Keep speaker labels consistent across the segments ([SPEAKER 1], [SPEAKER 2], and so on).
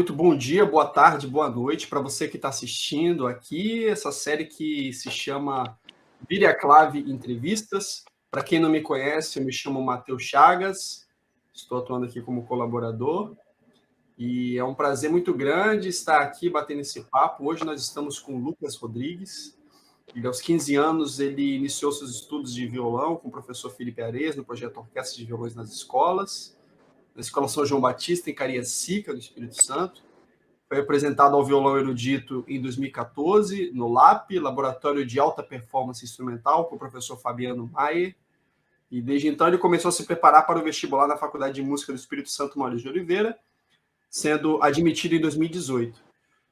[SPEAKER 1] muito bom dia, boa tarde, boa noite para você que está assistindo aqui essa série que se chama Vire a Clave Entrevistas. Para quem não me conhece, eu me chamo Matheus Chagas, estou atuando aqui como colaborador e é um prazer muito grande estar aqui batendo esse papo. Hoje nós estamos com o Lucas Rodrigues. Ele, aos 15 anos, ele iniciou seus estudos de violão com o professor Felipe Ares no projeto Orquestra de Violões nas Escolas, na Escola São João Batista, em Cariacica, no Espírito Santo. Foi apresentado ao violão erudito em 2014, no LAP, Laboratório de Alta Performance Instrumental, com o professor Fabiano Maier. E desde então ele começou a se preparar para o vestibular na Faculdade de Música do Espírito Santo, Maurício de Oliveira, sendo admitido em 2018.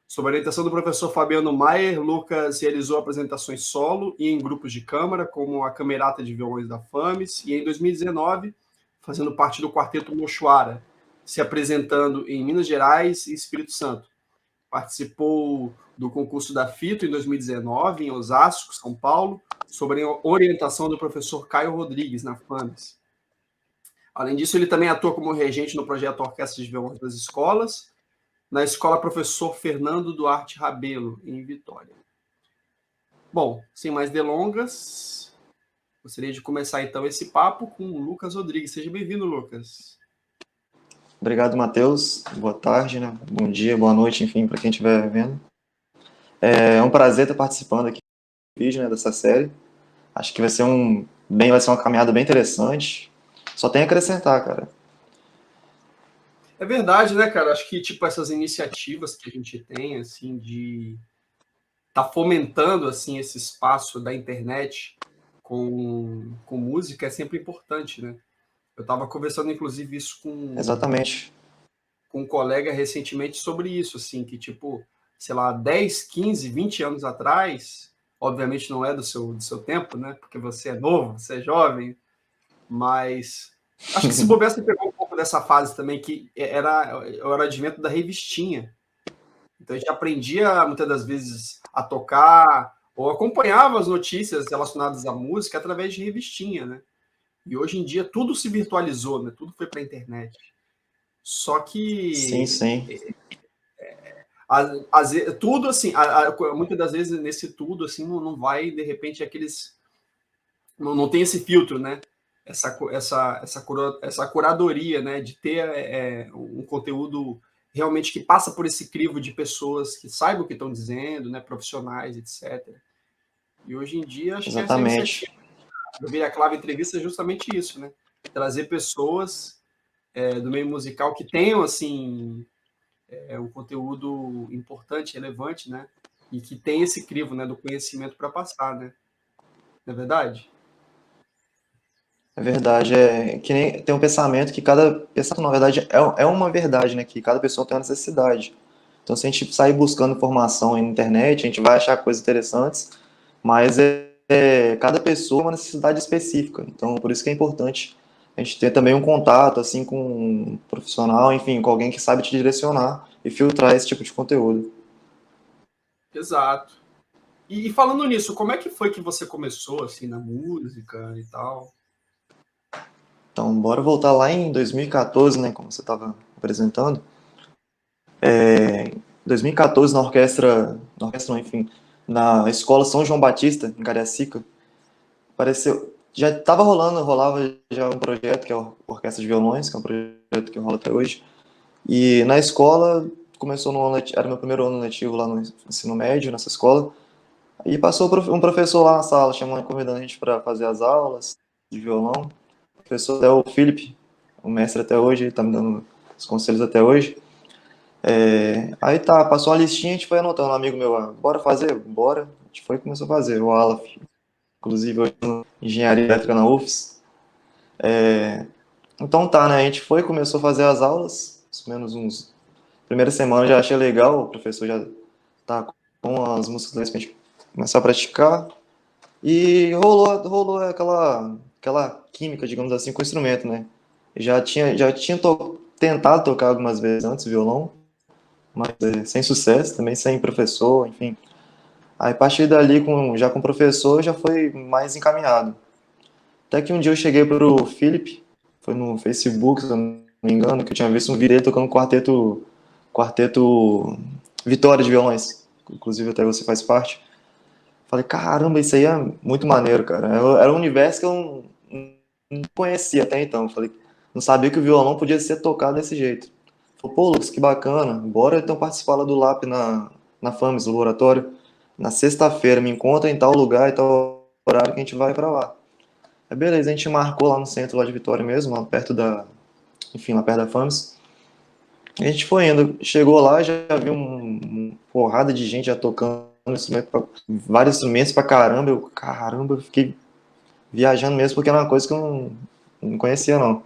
[SPEAKER 1] Sob a orientação do professor Fabiano Maier, Lucas realizou apresentações solo e em grupos de câmara, como a Camerata de Violões da FAMES, e em 2019, fazendo parte do Quarteto Mochuara, se apresentando em Minas Gerais e Espírito Santo. Participou do concurso da FITO em 2019, em Osasco, São Paulo, sob a orientação do professor Caio Rodrigues, na FAMES. Além disso, ele também atua como regente no projeto Orquestra de Violões das Escolas, na Escola Professor Fernando Duarte Rabelo, em Vitória. Bom, sem mais delongas, gostaria de começar então esse papo com o Lucas Rodrigues. Seja bem-vindo, Lucas.
[SPEAKER 2] Obrigado, Matheus. Boa tarde, né? Bom dia, boa noite, enfim, para quem estiver vendo. É um prazer estar participando aqui do vídeo, né, dessa série. Acho que vai ser uma caminhada bem interessante. Só tem a acrescentar, cara.
[SPEAKER 1] É verdade, né, cara? Acho que tipo essas iniciativas que a gente tem, assim, de tá fomentando assim esse espaço da internet com música é sempre importante, né? Eu estava conversando, inclusive, isso
[SPEAKER 2] Exatamente.
[SPEAKER 1] com um colega recentemente sobre isso, assim, que, tipo, sei lá, 10, 15, 20 anos atrás, obviamente não é do seu tempo, né? Porque você é novo, você é jovem, mas acho que se bobear, você pegou um pouco dessa fase também, que era o advento da revistinha. Então a gente aprendia, muitas das vezes, a tocar ou acompanhava as notícias relacionadas à música através de revistinha, né? E hoje em dia tudo se virtualizou, né? Tudo foi para a internet. Só
[SPEAKER 2] Sim,
[SPEAKER 1] que
[SPEAKER 2] sim.
[SPEAKER 1] tudo assim, muitas das vezes nesse tudo assim não vai de repente aqueles não tem esse filtro, né? Essa curadoria, né? De ter um conteúdo realmente que passa por esse crivo de pessoas que saibam o que estão dizendo, né? Profissionais, etc. E hoje em dia acho que essa
[SPEAKER 2] Exatamente.
[SPEAKER 1] iniciativa do Vira Clave Entrevista é justamente isso, né? Trazer pessoas do meio musical que tenham assim um conteúdo importante, relevante, né? E que tem esse crivo, né, do conhecimento para passar, né? Não é verdade?
[SPEAKER 2] É verdade. É que nem tem um pensamento que cada pensamento, na verdade, é uma verdade, né? Que cada pessoa tem uma necessidade. Então, se a gente sair buscando informação aí na internet, a gente vai achar coisas interessantes, mas cada pessoa tem uma necessidade específica. Então, por isso que é importante a gente ter também um contato, assim, com um profissional, enfim, com alguém que sabe te direcionar e filtrar esse tipo de conteúdo.
[SPEAKER 1] Exato. E falando nisso, como é que foi que você começou, assim, na música e tal?
[SPEAKER 2] Então, bora voltar lá em 2014, né, como você estava apresentando. 2014, na orquestra não, enfim, na Escola São João Batista, em Cariacica, apareceu, já estava rolava já um projeto que é a Orquestra de Violões, que é um projeto que rola até hoje. E na escola, começou no ano era meu primeiro ano letivo lá no ensino médio, nessa escola. E passou um professor lá na sala, chamando, convidando a gente para fazer as aulas de violão. O professor é o Felipe, o mestre até hoje, ele tá me dando os conselhos até hoje. Aí tá, passou a listinha, a gente foi anotando, um amigo meu, bora fazer? Bora. A gente foi e começou a fazer, o Alaf, inclusive hoje em Engenharia Elétrica na UFS. Então tá, né, a gente foi, começou a fazer as aulas, mais ou menos uns... Primeira semana eu já achei legal, o professor já tá com as músicas pra gente começar a praticar. E rolou aquela química, digamos assim, com o instrumento, né? Já tinha tentado tocar algumas vezes antes violão, mas sem sucesso, também sem professor, enfim. Aí a partir dali, já com o professor, já foi mais encaminhado. Até que um dia eu cheguei pro Felipe, foi no Facebook, se eu não me engano, que eu tinha visto um vídeo dele tocando quarteto Vitória de Violões, inclusive até você faz parte. Falei, caramba, isso aí é muito maneiro, cara. Era um universo que eu não conhecia até então. Falei, não sabia que o violão podia ser tocado desse jeito. Falei, pô, Lucas, que bacana. Bora então participar lá do LAP na FAMES, no laboratório. Na sexta-feira, me encontra em tal lugar e tal horário que a gente vai pra lá. Aí beleza, a gente marcou lá no centro lá de Vitória mesmo, lá perto enfim, lá perto da FAMES. A gente foi indo, chegou lá, já viu uma porrada de gente já tocando vários instrumentos pra caramba. Caramba, eu fiquei viajando mesmo, porque era uma coisa que eu não conhecia, não.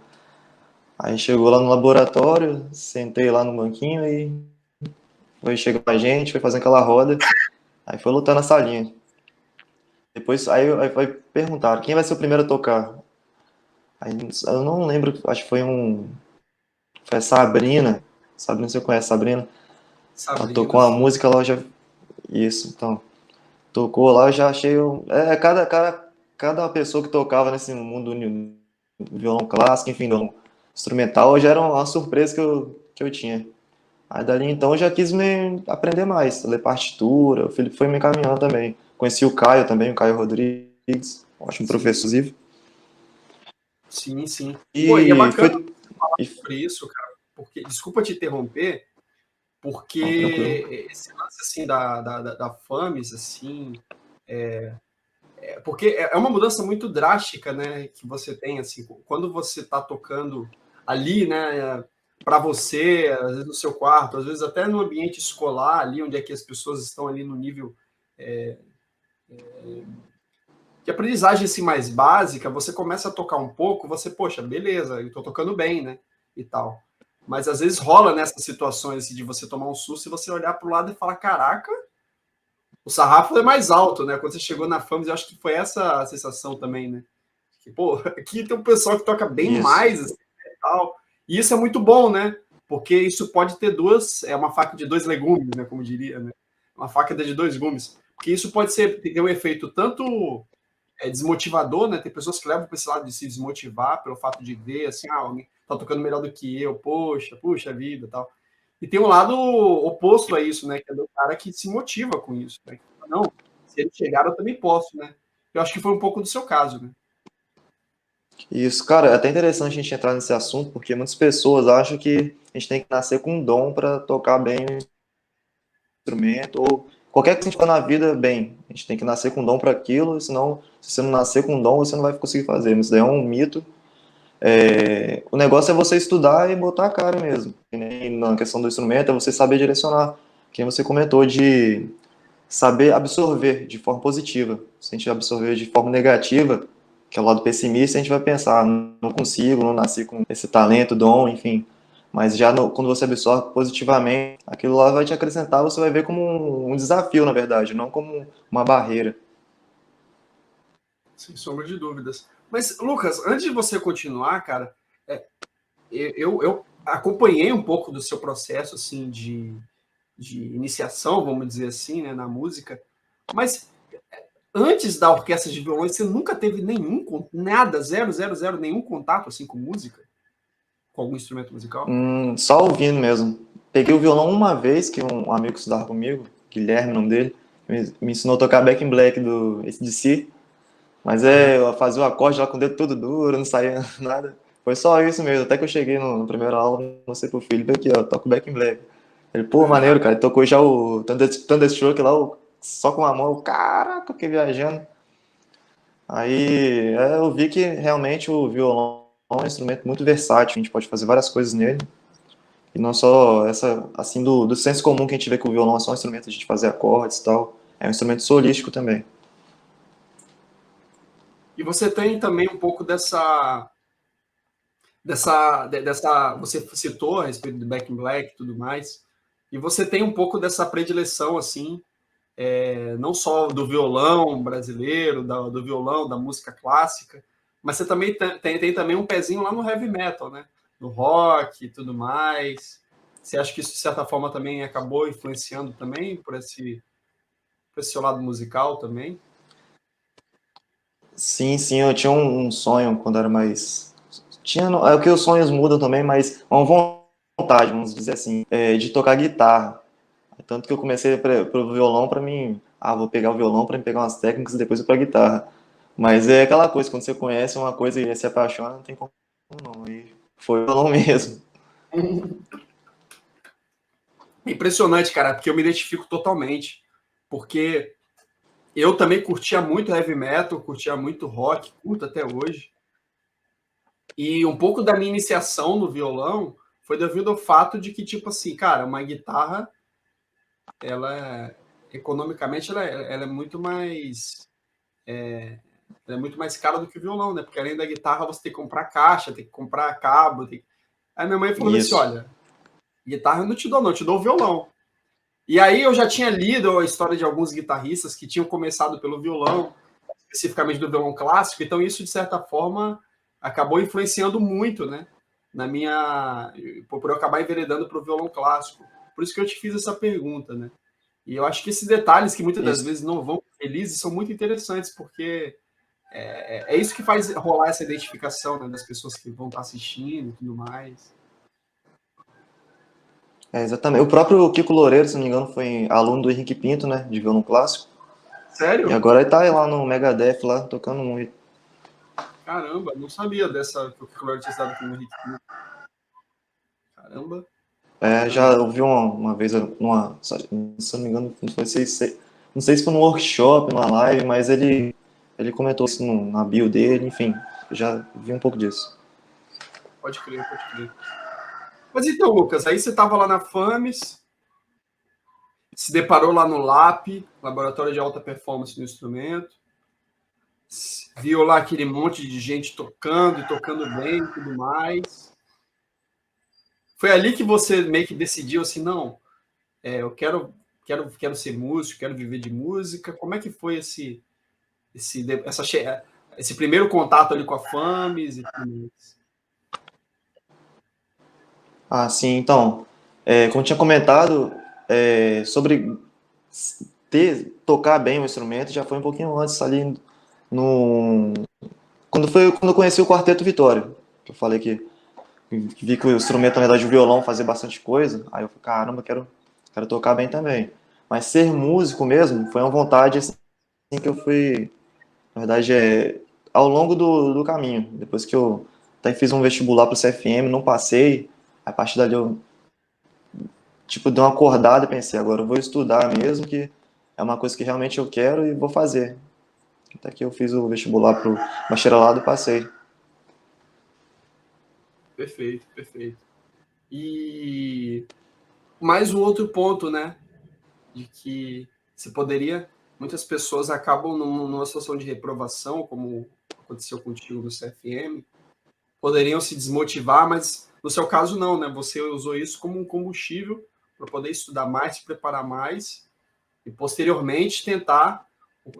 [SPEAKER 2] Aí chegou lá no laboratório, sentei lá no banquinho e foi chegando a gente, foi fazendo aquela roda, aí foi lutar na salinha. Depois, aí perguntaram, quem vai ser o primeiro a tocar? Aí, eu não lembro, acho que foi a Sabrina. Sabrina, você conhece a Sabrina? Ela tocou
[SPEAKER 1] Sabrina,
[SPEAKER 2] uma
[SPEAKER 1] sim.
[SPEAKER 2] música lá, já. Isso, então. Tocou lá, eu já achei. Cada pessoa que tocava nesse mundo do violão clássico, enfim, do instrumental, já era uma surpresa que eu tinha. Aí dali então eu já quis me aprender mais, ler partitura. O Felipe foi me encaminhando também. Conheci o Caio também, o Caio Rodrigues, ótimo
[SPEAKER 1] Sim,
[SPEAKER 2] professor, inclusive.
[SPEAKER 1] sim, sim. Pô, e é
[SPEAKER 2] E
[SPEAKER 1] bacana
[SPEAKER 2] foi. E,
[SPEAKER 1] sobre isso, cara, porque, desculpa te interromper,
[SPEAKER 2] não, tranquilo.
[SPEAKER 1] porque esse lance, assim, da FAMES, assim, porque é uma mudança muito drástica, né, que você tem, assim, quando você está tocando ali, né, para você, às vezes no seu quarto, às vezes até no ambiente escolar, ali onde é que as pessoas estão ali no nível de aprendizagem assim mais básica, você começa a tocar um pouco, você, poxa, beleza, eu estou tocando bem, né, e tal. Mas às vezes rola nessas situações assim, de você tomar um susto e você olhar para o lado e falar, caraca, o sarrafo é mais alto, né? Quando você chegou na FAMS, eu acho que foi essa a sensação também, né? Que, pô, aqui tem um pessoal que toca bem
[SPEAKER 2] Isso.
[SPEAKER 1] mais assim, e tal. E isso é muito bom, né? Porque isso pode ter é uma faca de dois legumes, né? Como diria, né? Uma faca de dois gumes. Porque isso pode ter um efeito tanto desmotivador, né? Tem pessoas que levam para esse lado de se desmotivar pelo fato de ver, assim, alguém tá tocando melhor do que eu, poxa, puxa vida, tal. E tem um lado oposto a isso, né? Que é do cara que se motiva com isso, né? Que fala, não, se ele chegar, eu também posso, né? Eu acho que foi um pouco do seu caso, né?
[SPEAKER 2] Isso, cara, é até interessante a gente entrar nesse assunto, porque muitas pessoas acham que a gente tem que nascer com um dom para tocar bem um instrumento, ou qualquer que a gente for na vida, bem. A gente tem que nascer com um dom para aquilo, senão, se você não nascer com um dom, você não vai conseguir fazer. Mas isso daí é um mito. O negócio é você estudar e botar a cara mesmo. E nem na questão do instrumento, é você saber direcionar. Quem você comentou de saber absorver de forma positiva. Se a gente absorver de forma negativa, que é o lado pessimista, a gente vai pensar, não consigo, não nasci com esse talento, dom, enfim. Mas já quando você absorve positivamente, aquilo lá vai te acrescentar, você vai ver como um desafio, na verdade, não como uma barreira.
[SPEAKER 1] Sem sombra de dúvidas. Mas, Lucas, antes de você continuar, cara, eu acompanhei um pouco do seu processo, assim, de iniciação, vamos dizer assim, né, na música, mas antes da orquestra de violões, você nunca teve nada, zero, zero, zero, nenhum contato assim com música, com algum instrumento musical?
[SPEAKER 2] Só ouvindo mesmo. Peguei o violão uma vez, que um amigo que estudava comigo, Guilherme, o nome dele, me ensinou a tocar Back in Black do AC/DC. Mas
[SPEAKER 1] Aham.
[SPEAKER 2] eu fazia o acorde lá com o dedo todo duro, não saía nada. Foi só isso mesmo, até que eu cheguei no primeiro aula, mostrei pro filho, aqui ó, toco Back in Black. Ele, pô, maneiro, cara, ele tocou já o Thunderstroke lá, só com a mão, caraca, fiquei viajando. Aí eu vi que realmente o violão é um instrumento muito versátil, a gente pode fazer várias coisas nele. E não só essa, assim, do senso comum que a gente vê que o violão é só um instrumento de a gente fazer acordes e tal. É um instrumento solístico também.
[SPEAKER 1] E você tem também um pouco você citou a respeito do Back in Black e tudo mais, e você tem um pouco dessa predileção, assim, não só do violão brasileiro, do violão, da música clássica, mas você também tem também um pezinho lá no heavy metal, né? No rock e tudo mais. Você acha que isso, de certa forma, também acabou influenciando também por esse seu lado musical também?
[SPEAKER 2] Sim, sim, eu tinha um sonho quando era mais. Tinha, é que os sonhos mudam também, mas uma vontade, vamos dizer assim, de tocar guitarra. Tanto que eu comecei pelo violão para mim, vou pegar o violão para me pegar umas técnicas e depois eu para guitarra. Mas é aquela coisa, quando você conhece uma coisa e se apaixona, não tem como não. E foi o violão mesmo.
[SPEAKER 1] Impressionante, cara, porque eu me identifico totalmente. Porque eu também curtia muito heavy metal, curtia muito rock, curto até hoje. E um pouco da minha iniciação no violão foi devido ao fato de que, tipo assim, cara, uma guitarra, economicamente, ela é muito mais ela é muito mais cara do que o violão, né? Porque além da guitarra você tem que comprar caixa, tem que comprar cabo. Aí minha mãe falou assim:
[SPEAKER 2] Isso.
[SPEAKER 1] olha, guitarra eu não te dou, não, eu te dou o violão. E aí eu já tinha lido a história de alguns guitarristas que tinham começado pelo violão, especificamente do violão clássico, então isso, de certa forma, acabou influenciando muito, né? Na minha. Por eu acabar enveredando para o violão clássico. Por isso que eu te fiz essa pergunta, né? E eu acho que esses detalhes que muitas das
[SPEAKER 2] Isso.
[SPEAKER 1] vezes não vão felizes são muito interessantes, porque é isso que faz rolar essa identificação, né, das pessoas que vão estar assistindo e tudo mais.
[SPEAKER 2] Exatamente. O próprio Kiko Loureiro, se não me engano, foi aluno do Henrique Pinto, né, de violão clássico. E
[SPEAKER 1] Sério?
[SPEAKER 2] agora ele tá aí lá no Megadeth, lá, tocando muito.
[SPEAKER 1] Caramba, não sabia dessa que o Clóvis tinha estado com o Henrique Pinto. Caramba,
[SPEAKER 2] Já
[SPEAKER 1] bacana.
[SPEAKER 2] ouvi uma vez, se não me engano, não sei se foi num workshop, numa live, mas ele comentou isso na bio dele, enfim, eu já vi um pouco disso.
[SPEAKER 1] Pode crer, pode crer. Mas então, Lucas, aí você estava lá na FAMES, se deparou lá no LAP, Laboratório de Alta Performance do Instrumento, viu lá aquele monte de gente tocando e tocando bem e tudo mais. Foi ali que você meio que decidiu assim, não, eu quero ser músico, quero viver de música. Como é que foi esse primeiro contato ali com a FAMES e tudo mais?
[SPEAKER 2] Sim, então, como tinha comentado, sobre tocar bem o instrumento, já foi um pouquinho antes ali no... quando eu conheci o Quarteto Vitória, que eu falei que vi que o instrumento, na verdade, o violão fazia bastante coisa, aí eu falei, caramba, quero tocar bem também. Mas ser músico mesmo foi uma vontade assim que eu fui, na verdade, ao longo do caminho. Depois que eu até fiz um vestibular para o CFM, não passei, a partir dali eu tipo, dei uma acordada e pensei, agora eu vou estudar mesmo, que é uma coisa que realmente eu quero e vou fazer. Até que eu fiz o vestibular para o bacharelado e passei.
[SPEAKER 1] Perfeito, perfeito. E mais um outro ponto, né? De que se poderia. Muitas pessoas acabam numa situação de reprovação, como aconteceu contigo no CFM, poderiam se desmotivar, mas no seu caso não, né? Você usou isso como um combustível para poder estudar mais, se preparar mais e posteriormente tentar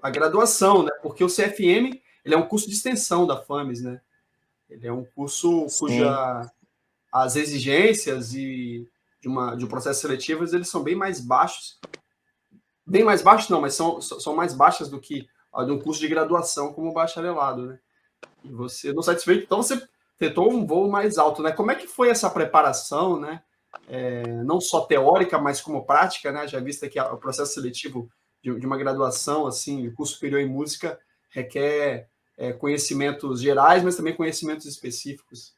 [SPEAKER 1] a graduação, né? Porque o CFM ele é um curso de extensão da FAMES, né? Ele é um curso
[SPEAKER 2] Sim,
[SPEAKER 1] cuja as exigências de um processo seletivo eles são bem mais baixos não, mas são mais baixas do que a de um curso de graduação como bacharelado, né? E você não satisfeito, então você tentou um voo mais alto, né? Como é que foi essa preparação, né? Não só teórica, mas como prática, né? Já vista que o processo seletivo de uma graduação, assim, o curso superior em música requer conhecimentos gerais, mas também conhecimentos específicos.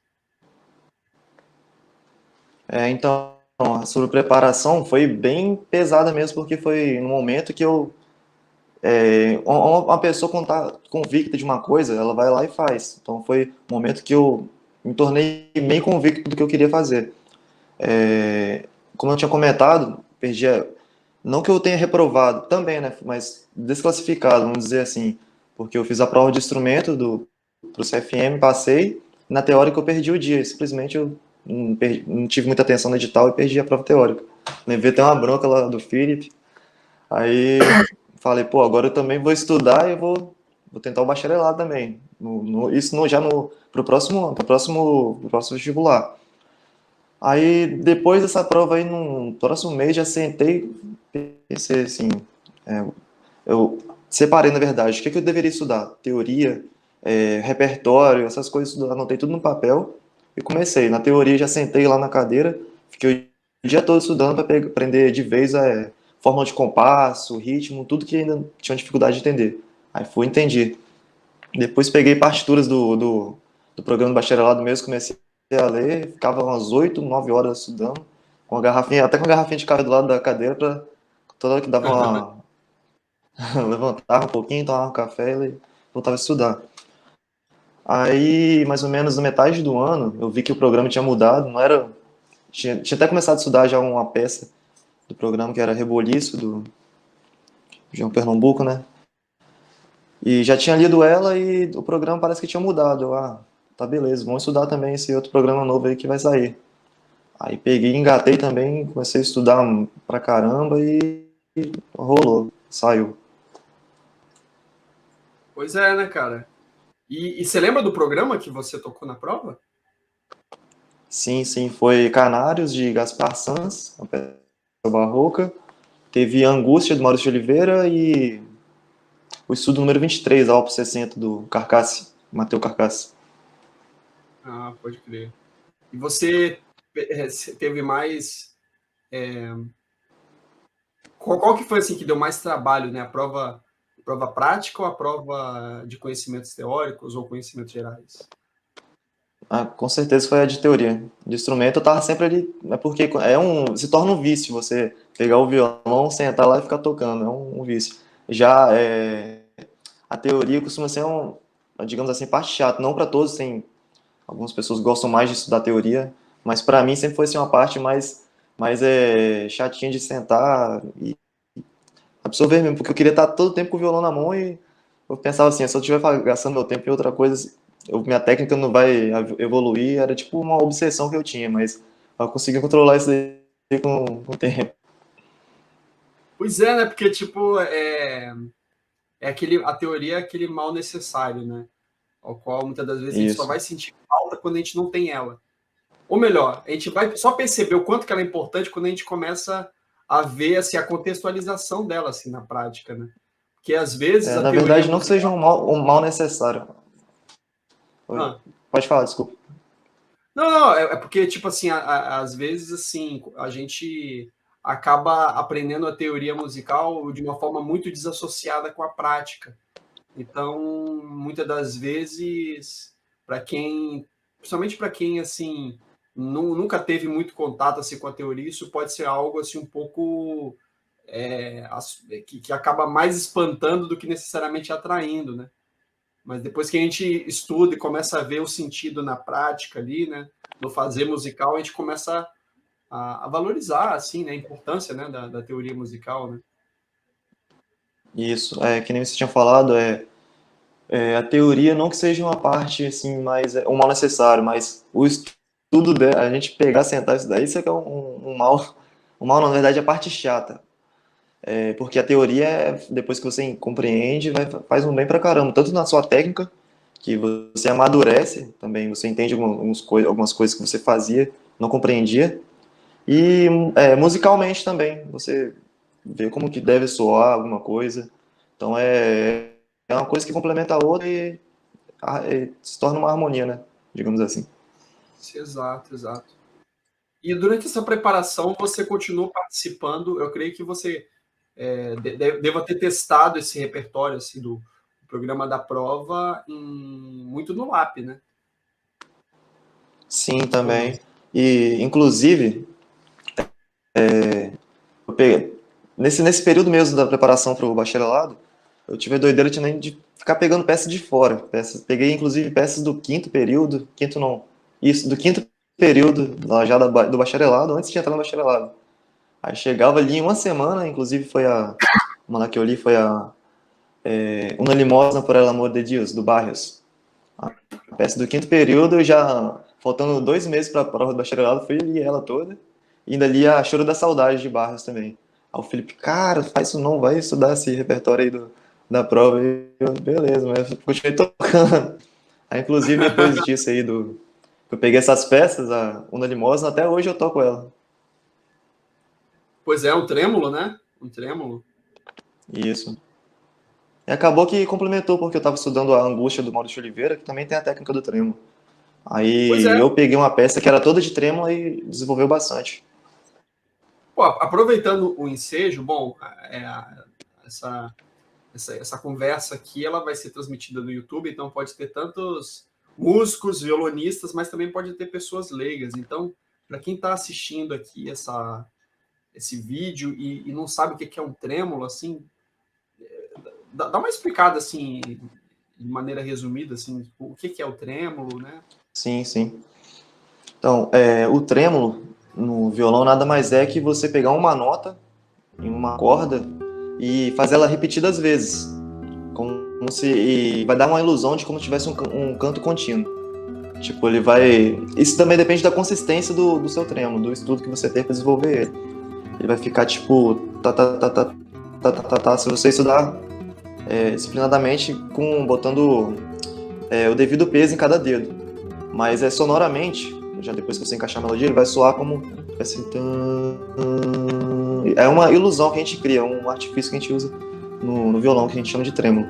[SPEAKER 2] então, sobre preparação foi bem pesada mesmo, porque foi no momento que uma pessoa quando tá convicta de uma coisa, ela vai lá e faz. Então foi um momento que eu me tornei bem convicto do que eu queria fazer. Como eu tinha comentado, não que eu tenha reprovado também, né, mas desclassificado, vamos dizer assim, porque eu fiz a prova de instrumento pro CFM, passei, e na teórica eu perdi o dia, simplesmente eu não tive muita atenção no edital e perdi a prova teórica. Levei até uma bronca lá do Felipe, aí falei, pô, agora eu também vou estudar e vou tentar o bacharelado também, isso já pro próximo ano, pro próximo vestibular. Aí, depois dessa prova aí, no próximo mês, já sentei, pensei assim, é, eu separei, na verdade, o que eu deveria estudar? Teoria, repertório, essas coisas, anotei tudo no papel e comecei. Na teoria, já sentei lá na cadeira, Fiquei o dia todo estudando para aprender de vez a fórmula de compasso, ritmo, tudo que ainda tinha dificuldade de entender. Aí fui e entendi. Depois peguei partituras do programa do bacharelado mesmo, comecei a ler, ficava umas 8, 9 horas estudando, com a garrafinha, até com a garrafinha de café do lado da cadeira, para toda hora que dava uma. levantava um pouquinho, tomava um café e voltava a estudar. Aí, mais ou menos na metade do ano, eu vi que o programa tinha mudado, não era. Tinha até começado a estudar já uma peça do programa que era Reboliço, do João Pernambuco, né? E já tinha lido ela e o programa parece que tinha mudado. Tá beleza, vamos estudar também esse outro programa novo aí que vai sair. Aí peguei, engatei também, comecei a estudar pra caramba e rolou, saiu.
[SPEAKER 1] Pois é, né, cara? E você lembra do programa que você tocou na prova?
[SPEAKER 2] Sim, sim, foi Canários de Gaspar Sanz, uma peça barroca. Teve Angústia do Maurício de Oliveira e o estudo número 23, a Opus 60 do Carcassi, Mateu Carcassi.
[SPEAKER 1] Ah, pode crer. E você teve mais. Qual que foi assim que deu mais trabalho, né? A prova prática ou a prova de conhecimentos teóricos ou conhecimentos gerais?
[SPEAKER 2] Ah, com certeza foi a de teoria. De instrumento eu tava sempre ali, é porque se torna um vício você pegar o violão, sentar lá e ficar tocando, é um vício. Já a teoria costuma ser digamos assim, parte chata, não para todos, tem algumas pessoas gostam mais de estudar teoria, mas para mim sempre foi assim, uma parte mais chatinha de sentar e absorver mesmo, porque eu queria estar todo o tempo com o violão na mão e eu pensava assim, se eu estiver gastando meu tempo em outra coisa, minha técnica não vai evoluir, era tipo uma obsessão que eu tinha, mas eu consegui controlar isso aí com o tempo.
[SPEAKER 1] Pois é, né? Porque, tipo, a teoria é aquele mal necessário, né? Ao qual muitas das vezes a gente só
[SPEAKER 2] Isso.
[SPEAKER 1] vai sentir falta quando a gente não tem ela. Ou melhor, a gente vai só perceber o quanto que ela é importante quando a gente começa a ver assim, a contextualização dela assim, na prática, né? Porque às vezes a
[SPEAKER 2] Na
[SPEAKER 1] teoria
[SPEAKER 2] verdade, não que seja
[SPEAKER 1] musical.
[SPEAKER 2] um mal necessário.
[SPEAKER 1] Ah,
[SPEAKER 2] Pode falar, desculpa.
[SPEAKER 1] não, não, é porque, tipo assim, às vezes, assim, a gente acaba aprendendo a teoria musical de uma forma muito desassociada com a prática. Então, muitas das vezes, para quem, principalmente para quem, assim, nunca teve muito contato, assim, com a teoria, isso pode ser algo, assim, um pouco que acaba mais espantando do que necessariamente atraindo, né? Mas depois que a gente estuda e começa a ver o sentido na prática ali, né, no fazer musical, a gente começa a valorizar, assim, né, a importância, né, da teoria musical, né?
[SPEAKER 2] Isso, que nem você tinha falado, a teoria não que seja uma parte assim mais um mal necessário, mas o estudo dela, a gente pegar, sentar e estudar, isso é que é um mal na verdade é a parte chata, porque a teoria depois que você compreende faz um bem pra caramba, tanto na sua técnica que você amadurece também, você entende algumas coisas que você fazia, não compreendia, e musicalmente também, você vê como que deve soar alguma coisa, então é uma coisa que complementa a outra e se torna uma harmonia, né? Digamos assim.
[SPEAKER 1] Exato, exato. E durante essa preparação, você continuou participando, eu creio que você deva ter testado esse repertório assim, do programa da prova muito no LAP, né?
[SPEAKER 2] Sim,
[SPEAKER 1] Ou não?
[SPEAKER 2] também. E, inclusive, eu peguei, nesse período mesmo da preparação para o bacharelado, eu tive a doideira de ficar pegando peças de fora. Peguei, inclusive, peças do quinto período, quinto não, isso, do quinto período, lá já do bacharelado, antes de entrar no bacharelado. Aí chegava ali em uma semana, inclusive uma lá que eu li foi Una Limosna por el Amor de Dios, do Barrios. A peça do quinto período, já faltando 2 meses para a prova do bacharelado, fui li ela toda. E ainda li a Choro da Saudade de Barros também. Aí o Felipe, cara, faz isso não, vai estudar esse repertório aí da prova. E eu, beleza, mas eu continuei tocando. Aí, inclusive, depois disso aí, que eu peguei essas peças, a Una Limosna, até hoje eu toco ela.
[SPEAKER 1] Pois é, um trêmulo, né? Um trêmulo.
[SPEAKER 2] Isso. E acabou que complementou, porque eu estava estudando a Angústia do Maurício de Oliveira, que também tem a técnica do tremo.
[SPEAKER 1] Pois
[SPEAKER 2] Aí
[SPEAKER 1] é.
[SPEAKER 2] eu peguei uma peça que era toda de trêmolo e desenvolveu bastante.
[SPEAKER 1] Pô, aproveitando o ensejo, bom, essa, essa conversa aqui ela vai ser transmitida no YouTube, então pode ter tantos músicos, violonistas, mas também pode ter pessoas leigas. Então, para quem está assistindo aqui esse vídeo e não sabe o que é um trêmolo, assim, dá uma explicada assim, de maneira resumida, assim, o que é o trêmolo, né?
[SPEAKER 2] Sim, sim. Então, o trêmolo no violão nada mais é que você pegar uma nota em uma corda e fazer ela repetidas vezes. Como se, e vai dar uma ilusão de como se tivesse um canto contínuo. Tipo, ele vai. Isso também depende da consistência do seu trêmolo, do estudo que você tem para desenvolver ele. Ele vai ficar tipo. Tá, tá, tá, tá, tá, tá, tá, tá. Se você estudar disciplinadamente, botando o devido peso em cada dedo. Mas sonoramente, já depois que você encaixar a melodia, ele vai soar como. Assim, é uma ilusão que a gente cria, um artifício que a gente usa no violão, que a gente chama de trêmolo.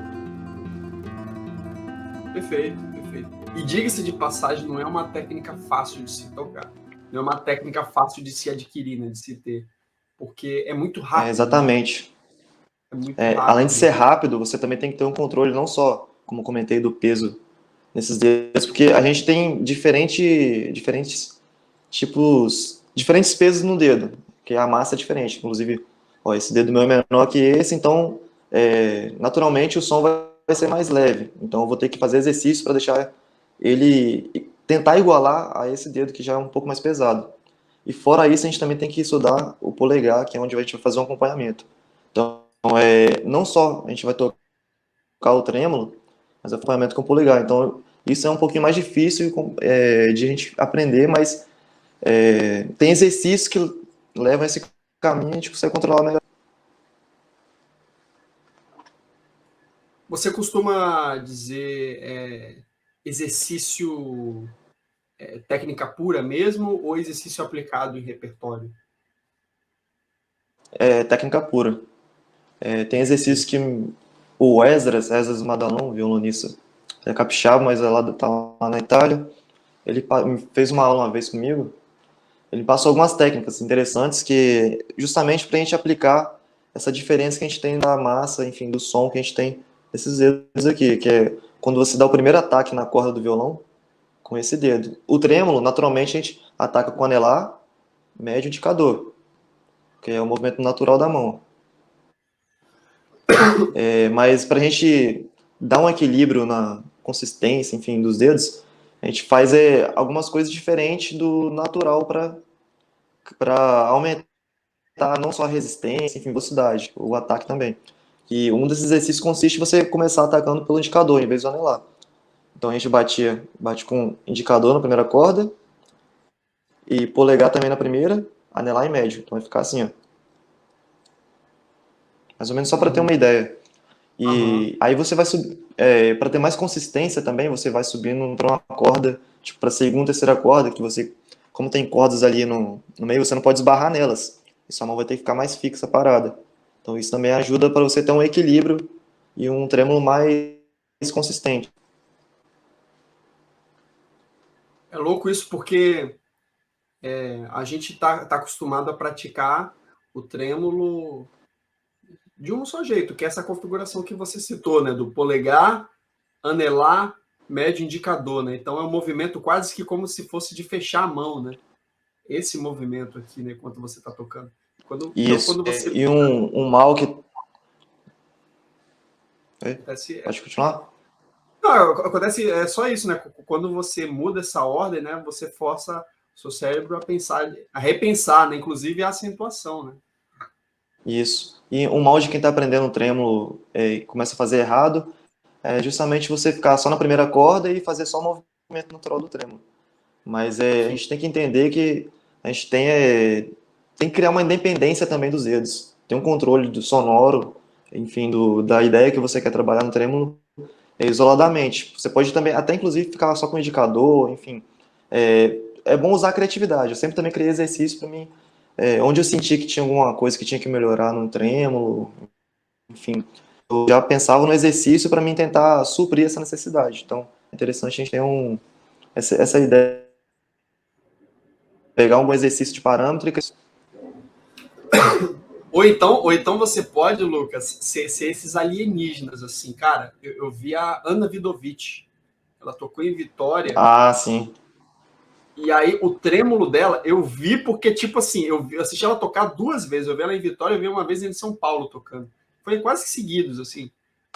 [SPEAKER 1] Perfeito, perfeito. E diga-se de passagem, não é uma técnica fácil de se tocar. Não é uma técnica fácil de se adquirir, né, de se ter. Porque é muito rápido, né?
[SPEAKER 2] Exatamente.
[SPEAKER 1] É muito
[SPEAKER 2] Além de
[SPEAKER 1] rápido.
[SPEAKER 2] ser rápido, você também tem que ter um controle, não só, como comentei, do peso nesses dedos, porque a gente tem diferentes tipos, diferentes pesos no dedo, que a massa é diferente. Inclusive, ó, esse dedo meu é menor que esse, então, naturalmente, o som vai ser mais leve. Então, eu vou ter que fazer exercício para deixar ele tentar igualar a esse dedo que já é um pouco mais pesado. E fora isso, a gente também tem que estudar o polegar, que é onde a gente vai fazer um acompanhamento. Então, não só a gente vai tocar o trêmolo, mas acompanhamento com o polegar. Então, isso é um pouquinho mais difícil de a gente aprender, mas tem exercícios que levam esse caminho e a gente consegue controlar melhor.
[SPEAKER 1] Você costuma dizer exercício técnica pura mesmo ou exercício aplicado em repertório?
[SPEAKER 2] É técnica pura. Tem exercícios que o Esdras Madalon, violonista, é capixaba, mas tá lá na Itália, ele fez uma aula uma vez comigo. Ele passou algumas técnicas interessantes que justamente para a gente aplicar essa diferença que a gente tem da massa, enfim, do som que a gente tem nesses dedos aqui, que é quando você dá o primeiro ataque na corda do violão com esse dedo. O trêmolo, naturalmente, a gente ataca com o anelar, médio e indicador, que é o movimento natural da mão. Mas para a gente dar um equilíbrio na consistência, enfim, dos dedos, a gente faz algumas coisas diferentes do natural para aumentar não só a resistência, enfim, velocidade, o ataque também. E um desses exercícios consiste em você começar atacando pelo indicador, em vez do anelar. Então a gente bate com indicador na primeira corda, e polegar também na primeira, anelar em médio. Então vai ficar assim, ó. Mais ou menos só para ter uma ideia.
[SPEAKER 1] Aham.
[SPEAKER 2] E aí você vai subir, para ter mais consistência também, você vai subindo para uma corda, tipo para segunda, terceira corda, que você, como tem cordas ali no meio, você não pode esbarrar nelas. E sua mão vai ter que ficar mais fixa, parada. Então isso também ajuda para você ter um equilíbrio e um trêmulo mais consistente.
[SPEAKER 1] É louco isso porque a gente tá acostumado a praticar o trêmolo de um só jeito, que é essa configuração que você citou, né? Do polegar, anelar, médio indicador, né? Então é um movimento quase que como se fosse de fechar a mão, né? Esse movimento aqui, né? Enquanto você está tocando. Então,
[SPEAKER 2] Isso.
[SPEAKER 1] quando você
[SPEAKER 2] E um mal que.
[SPEAKER 1] acontece,
[SPEAKER 2] Pode continuar?
[SPEAKER 1] não, acontece é só isso, né? Quando você muda essa ordem, né? Você força o seu cérebro a pensar, a repensar, né? Inclusive a acentuação, né?
[SPEAKER 2] Isso. E um mal de quem está aprendendo trêmulo e começa a fazer errado é justamente você ficar só na primeira corda e fazer só o movimento natural do trêmolo. Mas a
[SPEAKER 1] Sim.
[SPEAKER 2] gente tem que entender que a gente tem que criar uma independência também dos dedos. Tem um controle do sonoro, enfim, da ideia que você quer trabalhar no trêmolo isoladamente. Você pode também, até inclusive, ficar só com o indicador, enfim. É bom usar a criatividade. Eu sempre também criei exercício para mim, onde eu senti que tinha alguma coisa que tinha que melhorar no trêmolo, enfim. Eu já pensava no exercício para mim tentar suprir essa necessidade. Então, é interessante a gente ter essa ideia, pegar um bom exercício de parâmetro e...
[SPEAKER 1] Ou então você pode, Lucas, ser esses alienígenas, assim, cara. Eu vi a Ana Vidovic, ela tocou em Vitória,
[SPEAKER 2] Ah, sim.
[SPEAKER 1] e aí o trêmulo dela, eu vi porque, tipo assim, eu assisti ela tocar duas vezes. Eu vi ela em Vitória, eu vi uma vez em São Paulo tocando. Foi quase que seguidos, assim.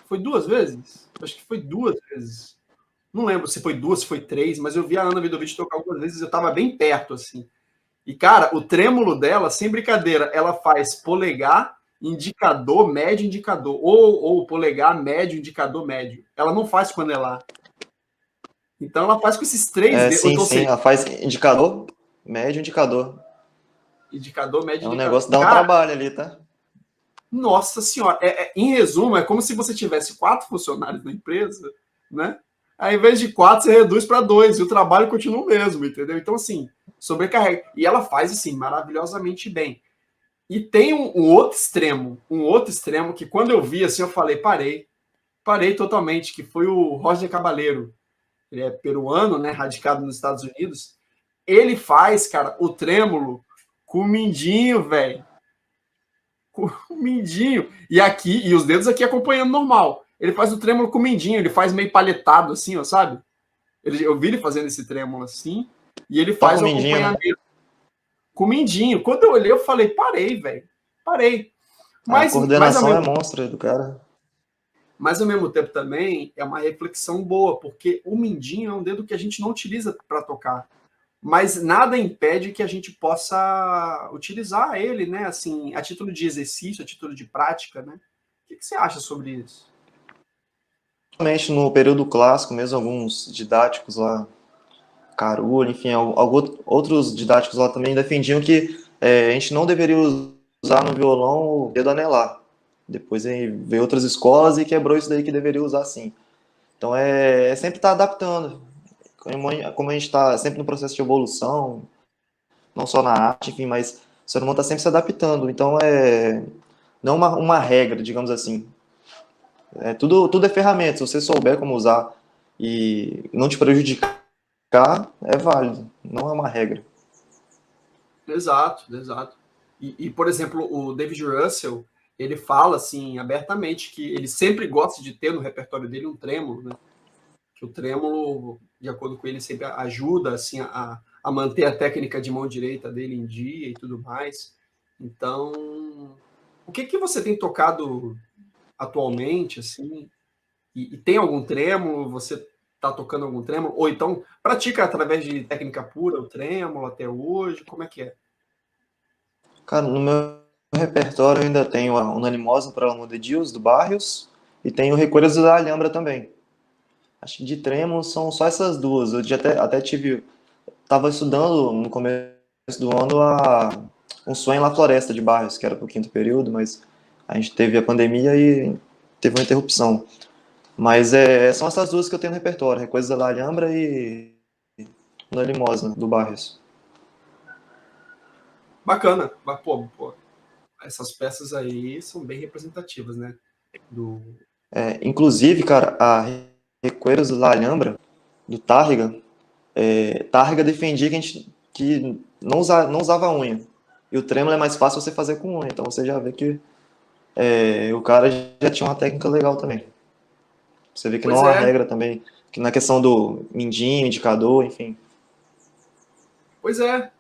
[SPEAKER 1] Foi duas vezes? Acho que foi duas vezes. Não lembro se foi duas, se foi três, mas eu vi a Ana Vidovic tocar algumas vezes, eu tava bem perto, assim. E, cara, o trêmulo dela, sem brincadeira, ela faz polegar, indicador, médio, indicador. Ou polegar, médio, indicador, médio. Ela não faz com anelar. Então ela faz com esses três
[SPEAKER 2] É,
[SPEAKER 1] dedos, ou
[SPEAKER 2] sim,
[SPEAKER 1] então,
[SPEAKER 2] sim.
[SPEAKER 1] seja,
[SPEAKER 2] Ela faz indicador, médio indicador.
[SPEAKER 1] indicador, médio,
[SPEAKER 2] É um
[SPEAKER 1] indicador.
[SPEAKER 2] negócio que dá um
[SPEAKER 1] Cara,
[SPEAKER 2] trabalho ali, tá?
[SPEAKER 1] nossa senhora. Em resumo, é como se você tivesse quatro funcionários na empresa, né? Aí, ao invés de quatro, você reduz para dois e o trabalho continua o mesmo, entendeu? Então, assim, sobrecarrega. E ela faz, assim, maravilhosamente bem. E tem um outro extremo que quando eu vi, assim, eu falei, parei totalmente, que foi o Roger Caballero. Ele é peruano, né, radicado nos Estados Unidos. Ele faz, cara, o trêmulo com o mindinho, velho. Com o mindinho. E aqui, e os dedos aqui acompanhando normal. Ele faz o trêmulo com o mindinho, ele faz meio paletado, assim, ó, sabe? Eu vi ele fazendo esse trêmulo assim, e ele
[SPEAKER 2] Só
[SPEAKER 1] faz
[SPEAKER 2] com o
[SPEAKER 1] o
[SPEAKER 2] mindinho, né?
[SPEAKER 1] acompanhamento com o mindinho. Quando eu olhei, eu falei, parei, velho. Parei.
[SPEAKER 2] A
[SPEAKER 1] Mas ao
[SPEAKER 2] coordenação é
[SPEAKER 1] mesmo
[SPEAKER 2] monstra do cara.
[SPEAKER 1] Mas, ao mesmo tempo, também é uma reflexão boa, porque o mindinho é um dedo que a gente não utiliza para tocar. Mas nada impede que a gente possa utilizar ele, né? Assim, a título de exercício, a título de prática, né? O que você acha sobre isso?
[SPEAKER 2] Realmente, no período clássico, mesmo alguns didáticos lá, Carulho, enfim, outros didáticos lá também defendiam que a gente não deveria usar no violão o dedo anelar. Depois aí veio outras escolas e quebrou isso daí que deveria usar sim. Então é sempre estar adaptando. Como a gente está sempre no processo de evolução, não só na arte, enfim, mas o ser humano está sempre se adaptando. Então não uma regra, digamos assim. Tudo é ferramenta. Se você souber como usar e não te prejudicar, é válido. Não é uma regra.
[SPEAKER 1] Exato, exato. Por exemplo, o David Russell, ele fala, assim, abertamente, que ele sempre gosta de ter no repertório dele um trêmulo, né? Que o trêmulo, de acordo com ele, sempre ajuda assim a manter a técnica de mão direita dele em dia e tudo mais. Então, o que você tem tocado atualmente, assim? E tem algum trêmulo? Você está tocando algum trêmulo? Ou então pratica através de técnica pura o trêmulo até hoje? Como é que é?
[SPEAKER 2] Cara, no meu repertório eu ainda tenho a Unanimosa para Alma de Dios, do Barrios, e tenho Recolhas da Alhambra também. Acho que de trêmulo são só essas duas. Eu já até tive. Tava estudando no começo do ano um sonho na floresta de Barrios, que era pro quinto período, mas a gente teve a pandemia e teve uma interrupção. Mas são essas duas que eu tenho no repertório, Recolhas da Alhambra e Unanimosa, do Barrios.
[SPEAKER 1] Bacana. Mas, pô, essas peças aí são bem representativas, né? Do...
[SPEAKER 2] Inclusive, cara, a Recolhas da Alhambra, do Tárrega, Tárrega defendia que a gente não usava unha. E o trêmulo é mais fácil você fazer com unha. Então você já vê que o cara já tinha uma técnica legal também. Você vê que não é
[SPEAKER 1] Pois
[SPEAKER 2] uma
[SPEAKER 1] é,
[SPEAKER 2] regra também, que na questão do mindinho, indicador, enfim.
[SPEAKER 1] pois é.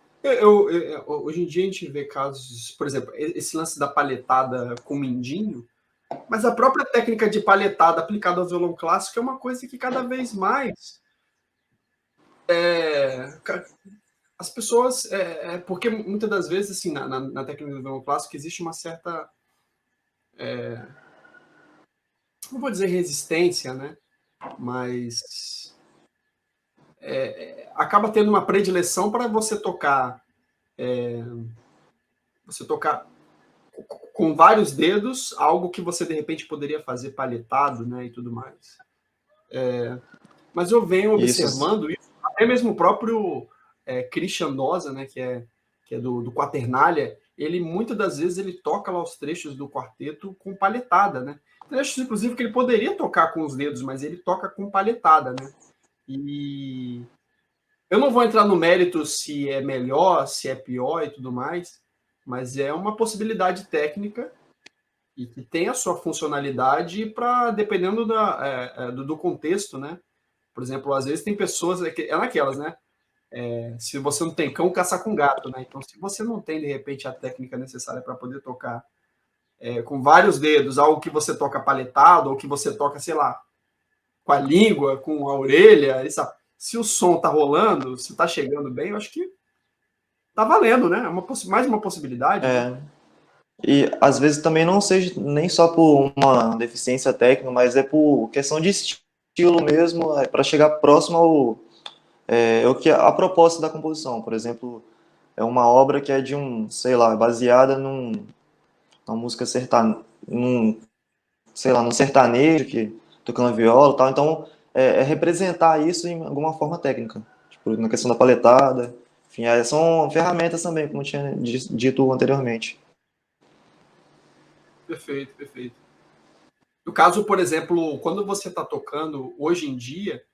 [SPEAKER 1] Hoje em dia a gente vê casos, por exemplo, esse lance da palhetada com mindinho, mas a própria técnica de palhetada aplicada ao violão clássico é uma coisa que cada vez mais é, as pessoas. Porque muitas das vezes, assim, na técnica do violão clássico existe uma certa, não vou dizer resistência, né? Mas acaba tendo uma predileção para você tocar com vários dedos, algo que você de repente poderia fazer palhetado, né, e tudo mais. Mas eu venho
[SPEAKER 2] Isso.
[SPEAKER 1] observando isso, até mesmo o próprio Christian Noza, né, que é do Quaternália, ele muitas das vezes ele toca lá os trechos do quarteto com palhetada, né? Trechos, inclusive, que ele poderia tocar com os dedos, mas ele toca com palhetada, né? E, Eu não vou entrar no mérito se é melhor, se é pior e tudo mais, mas é uma possibilidade técnica e que tem a sua funcionalidade para, dependendo do contexto, né? Por exemplo, às vezes tem pessoas, naquelas, né? Se você não tem cão, caça com gato, né? Então, se você não tem, de repente, a técnica necessária para poder tocar com vários dedos, algo que você toca paletado, ou que você toca, sei lá, com a língua, com a orelha, se o som tá rolando, se tá chegando bem, eu acho que tá valendo, né? Mais uma possibilidade, né?
[SPEAKER 2] É, e às vezes também não seja nem só por uma deficiência técnica, mas é por questão de estilo mesmo, para chegar próximo ao que a proposta da composição. Por exemplo, é uma obra que é de sei lá, baseada numa música sei lá, num sertanejo que tocando viola e tal. Então, é representar isso em alguma forma técnica, tipo na questão da paletada. Enfim, são ferramentas também, como eu tinha dito anteriormente.
[SPEAKER 1] Perfeito, perfeito. No caso, por exemplo, quando você está tocando hoje em dia,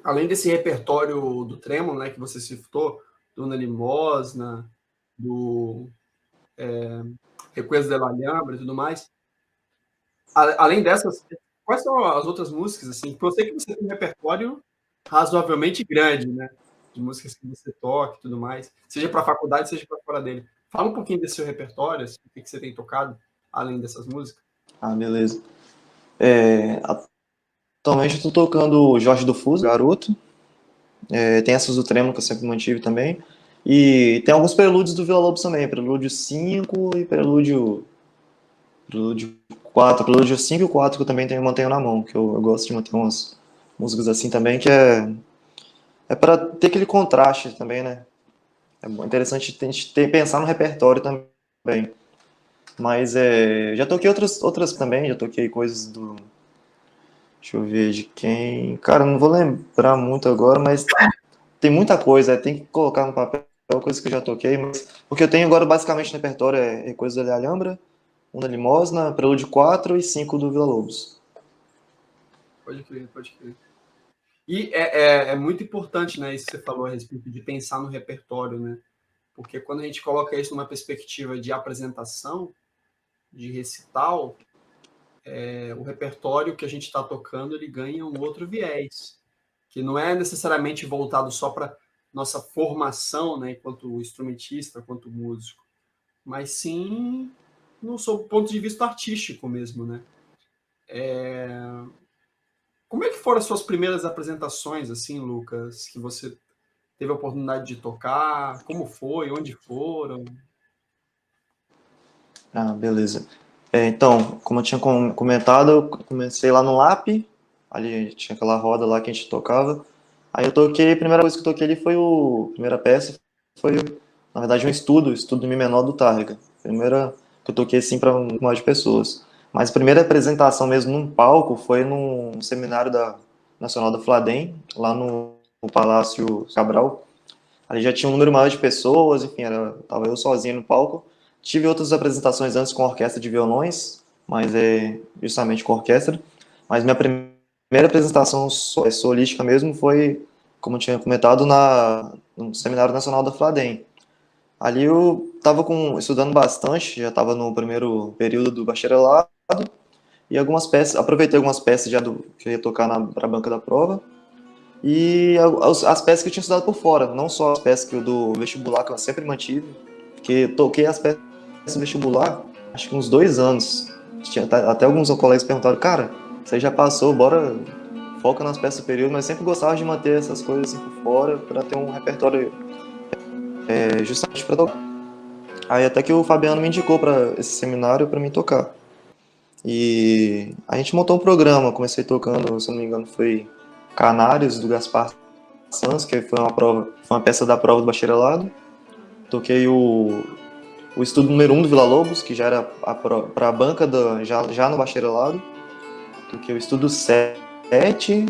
[SPEAKER 1] além desse repertório do trêmolo, né, que você citou, do Una Limosna, do Requiem de la Alhambra e tudo mais, além dessas, quais são as outras músicas, assim? Porque eu sei que você tem um repertório razoavelmente grande, né? De músicas que você toca e tudo mais, seja para a faculdade, seja para fora dele. Fala um pouquinho desse seu repertório, assim, o que você tem tocado, além dessas músicas.
[SPEAKER 2] Ah, beleza. É, atualmente eu estou tocando Jorge do Fuso, Garoto. Tem essas do Tremo que eu sempre mantive também. E tem alguns prelúdios do Vila Lobos também. Prelúdio 5 e prelúdio 4. Prelúdio 5 e 4 que eu também mantenho na mão. Que eu gosto de manter umas músicas assim também, que é para ter aquele contraste também, né? É interessante a gente pensar no repertório também. Mas já toquei outras também, já toquei coisas do. Deixa eu ver de quem. Cara, não vou lembrar muito agora, mas tem muita coisa, tem que colocar no papel coisas que eu já toquei, mas o que eu tenho agora basicamente no repertório é coisas da Alhambra, Una Limosna, Prelúdio 4 e 5 do Vila Lobos.
[SPEAKER 1] Pode crer, pode crer. E é muito importante, né, isso que você falou a respeito de pensar no repertório, né? Porque quando a gente coloca isso numa perspectiva de apresentação, de recital, o repertório que a gente está tocando ele ganha um outro viés, que não é necessariamente voltado só para nossa formação, né, enquanto instrumentista, enquanto músico, mas sim no seu ponto de vista artístico mesmo, né? Como é que foram as suas primeiras apresentações, assim, Lucas, que você teve a oportunidade de tocar? Como foi? Onde foram?
[SPEAKER 2] Ah, beleza. Então, como eu tinha comentado, eu comecei lá no LAP, ali tinha aquela roda lá que a gente tocava. Aí eu toquei, a primeira coisa que eu toquei ali primeira peça foi, na verdade, estudo em Mi menor do Targa. Primeira que eu toquei assim para um número de pessoas. Mas a primeira apresentação mesmo num palco foi num seminário da Nacional da Fladem, lá no Palácio Cabral. Ali já tinha um número maior de pessoas, enfim, tava eu sozinho no palco. Tive outras apresentações antes com orquestra de violões, mas justamente com orquestra. Mas minha primeira apresentação solística mesmo foi, como eu tinha comentado, no Seminário Nacional da Fladem. Ali eu estava estudando bastante, já estava no primeiro período do bacharelado, e algumas peças, aproveitei algumas peças já que eu ia tocar para a banca da prova, e as peças que eu tinha estudado por fora, não só as peças do vestibular, que eu sempre mantive, porque toquei as peças do vestibular, acho que uns 2 anos. Até alguns colegas perguntaram, cara, você já passou, bora, foca nas peças superiores, mas sempre gostava de manter essas coisas assim por fora, para ter um repertório justamente para tocar. Aí até que o Fabiano me indicou para esse seminário para mim tocar. E a gente montou um programa, comecei tocando, se não me engano, foi Canários, do Gaspar Sanz, que foi uma peça da prova do bacharelado. Toquei o estudo número 1 do Vila Lobos, que já era para a banca já no bacharelado. Toquei o estudo 7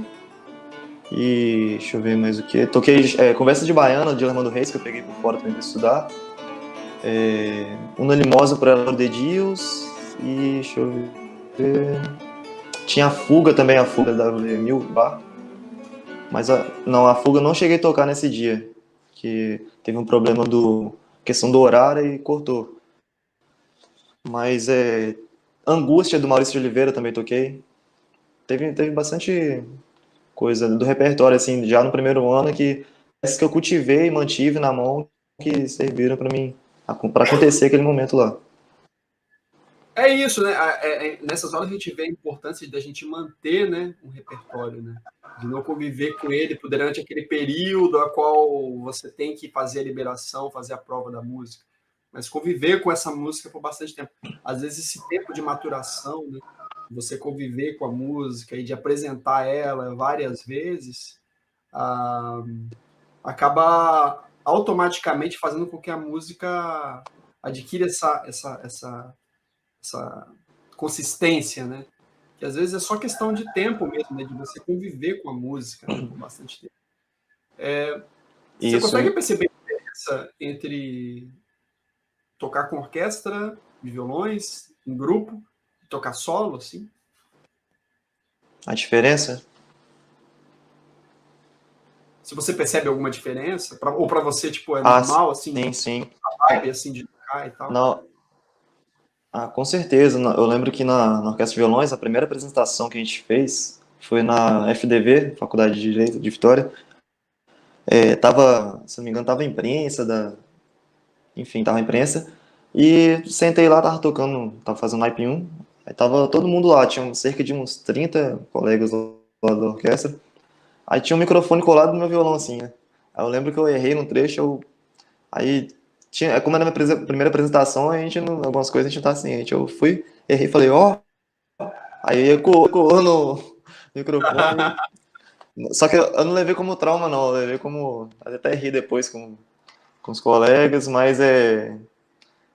[SPEAKER 2] e deixa eu ver mais o que. Toquei Conversa de Baiana, de Armando Reis, que eu peguei por fora também para estudar. Una Limosa por Ela de Dios e deixa eu ver. Tinha a Fuga também, a Fuga da Emil Bar. Mas não, a fuga eu não cheguei a tocar nesse dia, que teve um problema do questão do horário e cortou. Mas Angústia do Maurício de Oliveira também toquei. Teve bastante coisa do repertório assim, já no primeiro ano que essas que eu cultivei e mantive na mão que serviram para mim para acontecer aquele momento lá.
[SPEAKER 1] É isso, né? Nessas horas a gente vê a importância da gente manter, né, um repertório, né? De não conviver com ele durante aquele período a qual você tem que fazer a liberação, fazer a prova da música, mas conviver com essa música por bastante tempo. Às vezes esse tempo de maturação, né, você conviver com a música e de apresentar ela várias vezes, ah, acaba automaticamente fazendo com que a música adquira essa consistência, né? Que às vezes é só questão de tempo mesmo, né? De você conviver com a música, né? Por bastante tempo. Você
[SPEAKER 2] Isso,
[SPEAKER 1] consegue perceber a diferença entre tocar com orquestra de violões, em grupo, e tocar solo, assim?
[SPEAKER 2] a diferença?
[SPEAKER 1] Se você percebe alguma diferença, ou para você, tipo, é
[SPEAKER 2] Ah,
[SPEAKER 1] normal, assim,
[SPEAKER 2] sim, sim.
[SPEAKER 1] a vibe, assim, de tocar e tal?
[SPEAKER 2] Não, com certeza. Eu lembro que na Orquestra de Violões, a primeira apresentação que a gente fez foi na FDV, Faculdade de Direito de Vitória. Tava, se não me engano, tava a imprensa enfim, tava a imprensa. E sentei lá, tava tocando, tava fazendo naipe 1. Aí tava todo mundo lá, tinha cerca de uns 30 colegas lá da orquestra. Aí tinha um microfone colado no meu violão, assim, né? Aí eu lembro que eu errei no trecho, aí como era a minha primeira apresentação, a gente, algumas coisas a gente não tá ciente. Eu fui, errei, falei, ó, aí ecoou no microfone. Só que eu não levei como trauma, não, eu levei como, até ri depois com os colegas, mas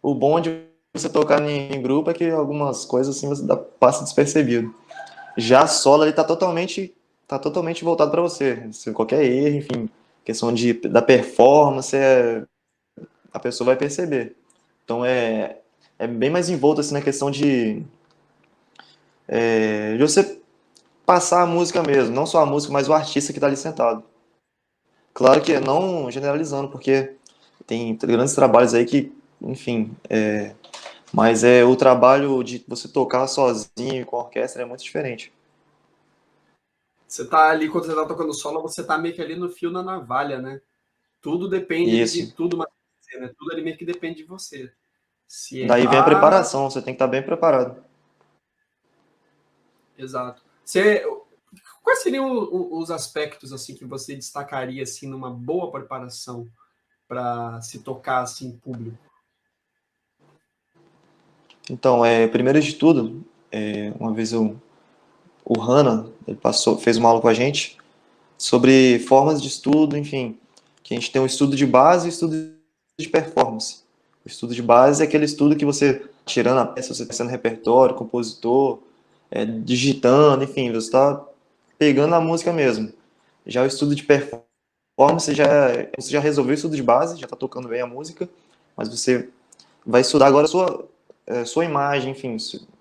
[SPEAKER 2] o bom de você tocar em grupo é que algumas coisas assim você passa despercebido. Já a solo ele tá totalmente voltado para você. Se qualquer erro, enfim, questão da performance, a pessoa vai perceber. Então é bem mais envolto assim na questão de você passar a música mesmo, não só a música, mas o artista que está ali sentado. Claro que não generalizando, porque tem grandes trabalhos aí que, enfim, mas o trabalho de você tocar sozinho com a orquestra é muito diferente.
[SPEAKER 1] Você tá ali, quando você tá tocando solo, você tá meio que ali no fio na navalha, né? Tudo depende ali de
[SPEAKER 2] Isso.
[SPEAKER 1] tudo, né? Tudo ali meio que depende de você. Se
[SPEAKER 2] Daí vem a
[SPEAKER 1] errar,
[SPEAKER 2] preparação, você tem que estar bem preparado.
[SPEAKER 1] exato. Quais seriam os aspectos assim que você destacaria assim numa boa preparação para se tocar assim em público?
[SPEAKER 2] Então, primeiro de tudo, uma vez o Hanna, ele fez uma aula com a gente sobre formas de estudo, enfim, que a gente tem um estudo de base e um estudo de performance. O estudo de base é aquele estudo que você, tirando a peça, você está sendo repertório, compositor, digitando, enfim, você está pegando a música mesmo. Já o estudo de performance, você já resolveu o estudo de base, já está tocando bem a música, mas você vai estudar agora a sua imagem, enfim,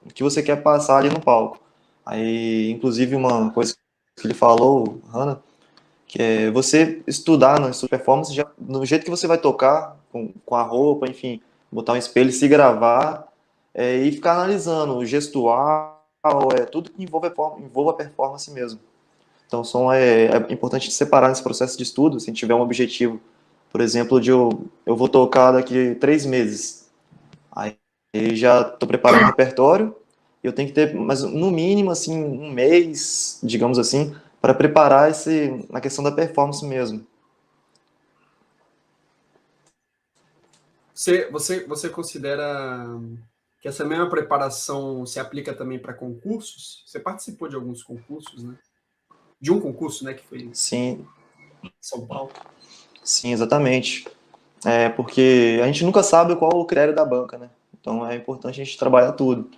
[SPEAKER 2] o que você quer passar ali no palco. Aí, inclusive, uma coisa que ele falou, Hannah, que é você estudar na sua performance, já, no jeito que você vai tocar, com a roupa, enfim, botar um espelho, se gravar, e ficar analisando o gestual, tudo que envolve a performance mesmo. Então, é importante separar nesse processo de estudo, se a gente tiver um objetivo, por exemplo, de eu vou tocar daqui 3 meses. Aí já estou preparando o repertório, eu tenho que ter, mas no mínimo, assim, um mês, digamos assim, para preparar na questão da performance mesmo.
[SPEAKER 1] Você considera que essa mesma preparação se aplica também para concursos? Você participou de alguns concursos, né? De um concurso, né, que foi em
[SPEAKER 2] Sim,
[SPEAKER 1] São Paulo.
[SPEAKER 2] sim, exatamente. Porque a gente nunca sabe qual o critério da banca, né? Então é importante a gente trabalhar tudo.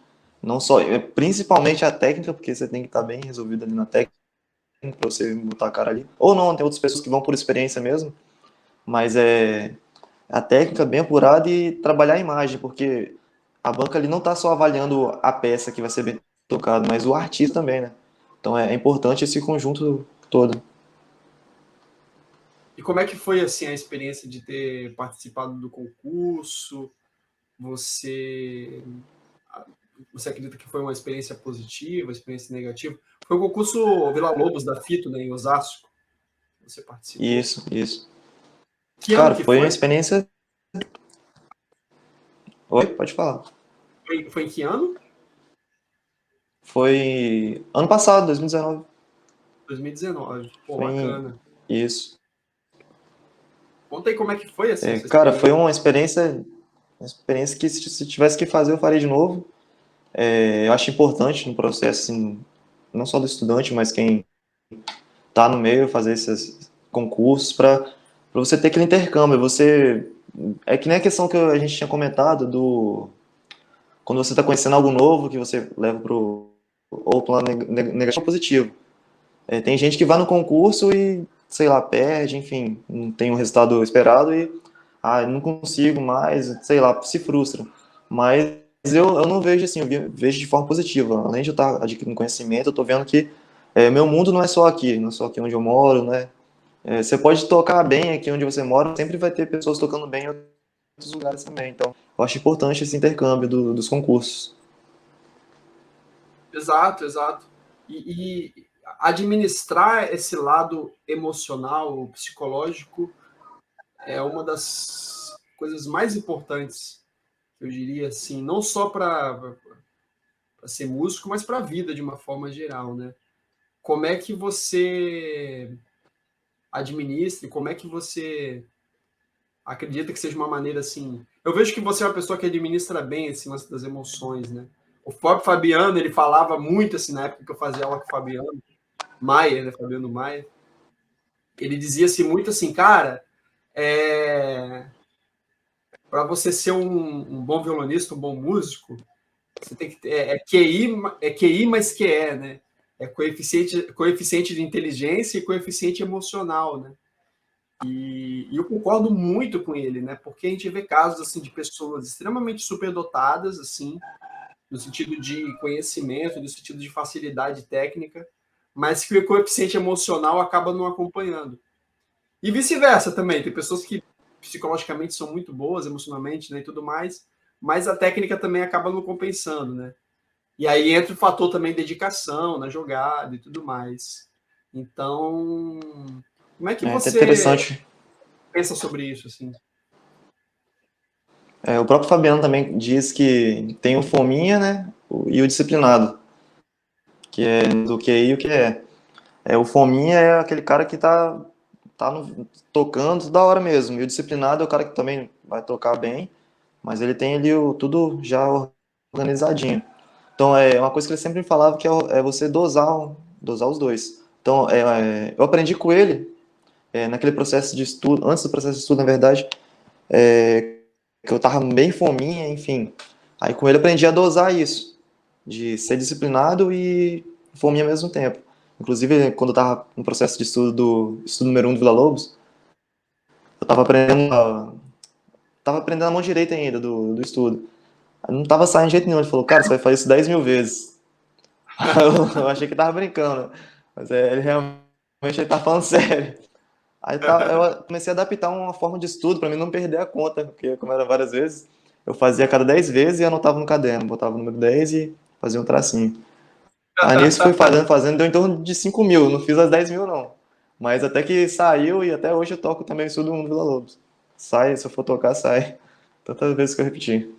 [SPEAKER 2] Não só, principalmente a técnica, porque você tem que estar bem resolvido ali na técnica para você botar a cara ali. Ou não, tem outras pessoas que vão por experiência mesmo, mas a técnica bem apurada e trabalhar a imagem, porque a banca ali não está só avaliando a peça que vai ser bem tocada, mas o artista também, né? Então é importante esse conjunto todo.
[SPEAKER 1] E como é que foi assim a experiência de ter participado do concurso? Você, você acredita que foi uma experiência positiva, uma experiência negativa? Foi o concurso Villa-Lobos da Fito, né, em Osasco, que você participou.
[SPEAKER 2] Isso, isso.
[SPEAKER 1] Que ano
[SPEAKER 2] Cara,
[SPEAKER 1] que
[SPEAKER 2] foi uma
[SPEAKER 1] foi?
[SPEAKER 2] experiência. Oi, pode falar.
[SPEAKER 1] Foi em que ano?
[SPEAKER 2] Foi ano passado, 2019.
[SPEAKER 1] 2019. Pô,
[SPEAKER 2] Foi
[SPEAKER 1] bacana.
[SPEAKER 2] isso.
[SPEAKER 1] Conta aí como é que foi assim essa
[SPEAKER 2] Cara, foi
[SPEAKER 1] experiência.
[SPEAKER 2] uma experiência que se tivesse que fazer eu faria de novo. Eu acho importante no processo, assim, não só do estudante, mas quem está no meio fazer esses concursos para você ter aquele intercâmbio. Você é que nem a questão que a gente tinha comentado do quando você está conhecendo algo novo que você leva pro ou plano negativo ou positivo. Tem gente que vai no concurso e, sei lá, perde, enfim, não tem o resultado esperado e, não consigo mais, sei lá, se frustra. Mas eu não vejo assim, vejo de forma positiva. Além de eu estar adquirindo conhecimento, eu estou vendo que meu mundo não é só aqui, não é só aqui onde eu moro, né? Você pode tocar bem aqui onde você mora, sempre vai ter pessoas tocando bem em outros lugares também. Então, eu acho importante esse intercâmbio dos concursos.
[SPEAKER 1] Exato, exato. E administrar esse lado emocional, psicológico, é uma das coisas mais importantes, eu diria assim, não só para ser músico, mas para a vida de uma forma geral, né? Como é que você administra, como é que você acredita que seja uma maneira assim. Eu vejo que você é uma pessoa que administra bem esse lance das emoções, né? O próprio Fabiano, ele falava muito assim na época que eu fazia aula com o Fabiano Maia, né? Fabiano Maia. Ele dizia assim muito assim, cara, para você ser um bom violonista, um bom músico, você tem que ter, QI mais QE, né? É coeficiente de inteligência e coeficiente emocional, né? E eu concordo muito com ele, né? Porque a gente vê casos assim de pessoas extremamente superdotadas, assim, no sentido de conhecimento, no sentido de facilidade técnica, mas que o coeficiente emocional acaba não acompanhando. E vice-versa também. Tem pessoas que psicologicamente são muito boas, emocionalmente, né, e tudo mais, mas a técnica também acaba não compensando, né? E aí entra o fator também dedicação na jogada e tudo mais. Então, como é que
[SPEAKER 2] É até
[SPEAKER 1] você
[SPEAKER 2] interessante.
[SPEAKER 1] pensa sobre isso, assim?
[SPEAKER 2] O próprio Fabiano também diz que tem o fominha, né, e o disciplinado, que é do QI e o que é. O fominha é aquele cara que tocando da hora mesmo, e o disciplinado é o cara que também vai tocar bem, mas ele tem ali tudo já organizadinho. Então, é uma coisa que ele sempre me falava que é você dosar os dois. Então, eu aprendi com ele, naquele processo de estudo, antes do processo de estudo, na verdade, que eu tava bem fominha, enfim. Aí com ele eu aprendi a dosar isso, de ser disciplinado e fominha ao mesmo tempo. Inclusive, quando eu tava no processo de estudo do estudo número 1 do Villa-Lobos, eu tava aprendendo a mão direita ainda do estudo. Aí não tava saindo de jeito nenhum. Ele falou, cara, você vai fazer isso 10 mil vezes. Eu achei que tava brincando, mas ele realmente ele tá falando sério. Aí eu comecei a adaptar uma forma de estudo para mim não perder a conta, porque como era várias vezes, eu fazia a cada 10 vezes e anotava no caderno, botava o número 10 e fazia um tracinho. Aí nisso fui fazendo, deu em torno de 5 mil, não fiz as 10 mil não. Mas até que saiu e até hoje eu toco também o estudo 1 do Vila Lobos. Sai, se eu for tocar, sai. Tantas vezes que eu repeti.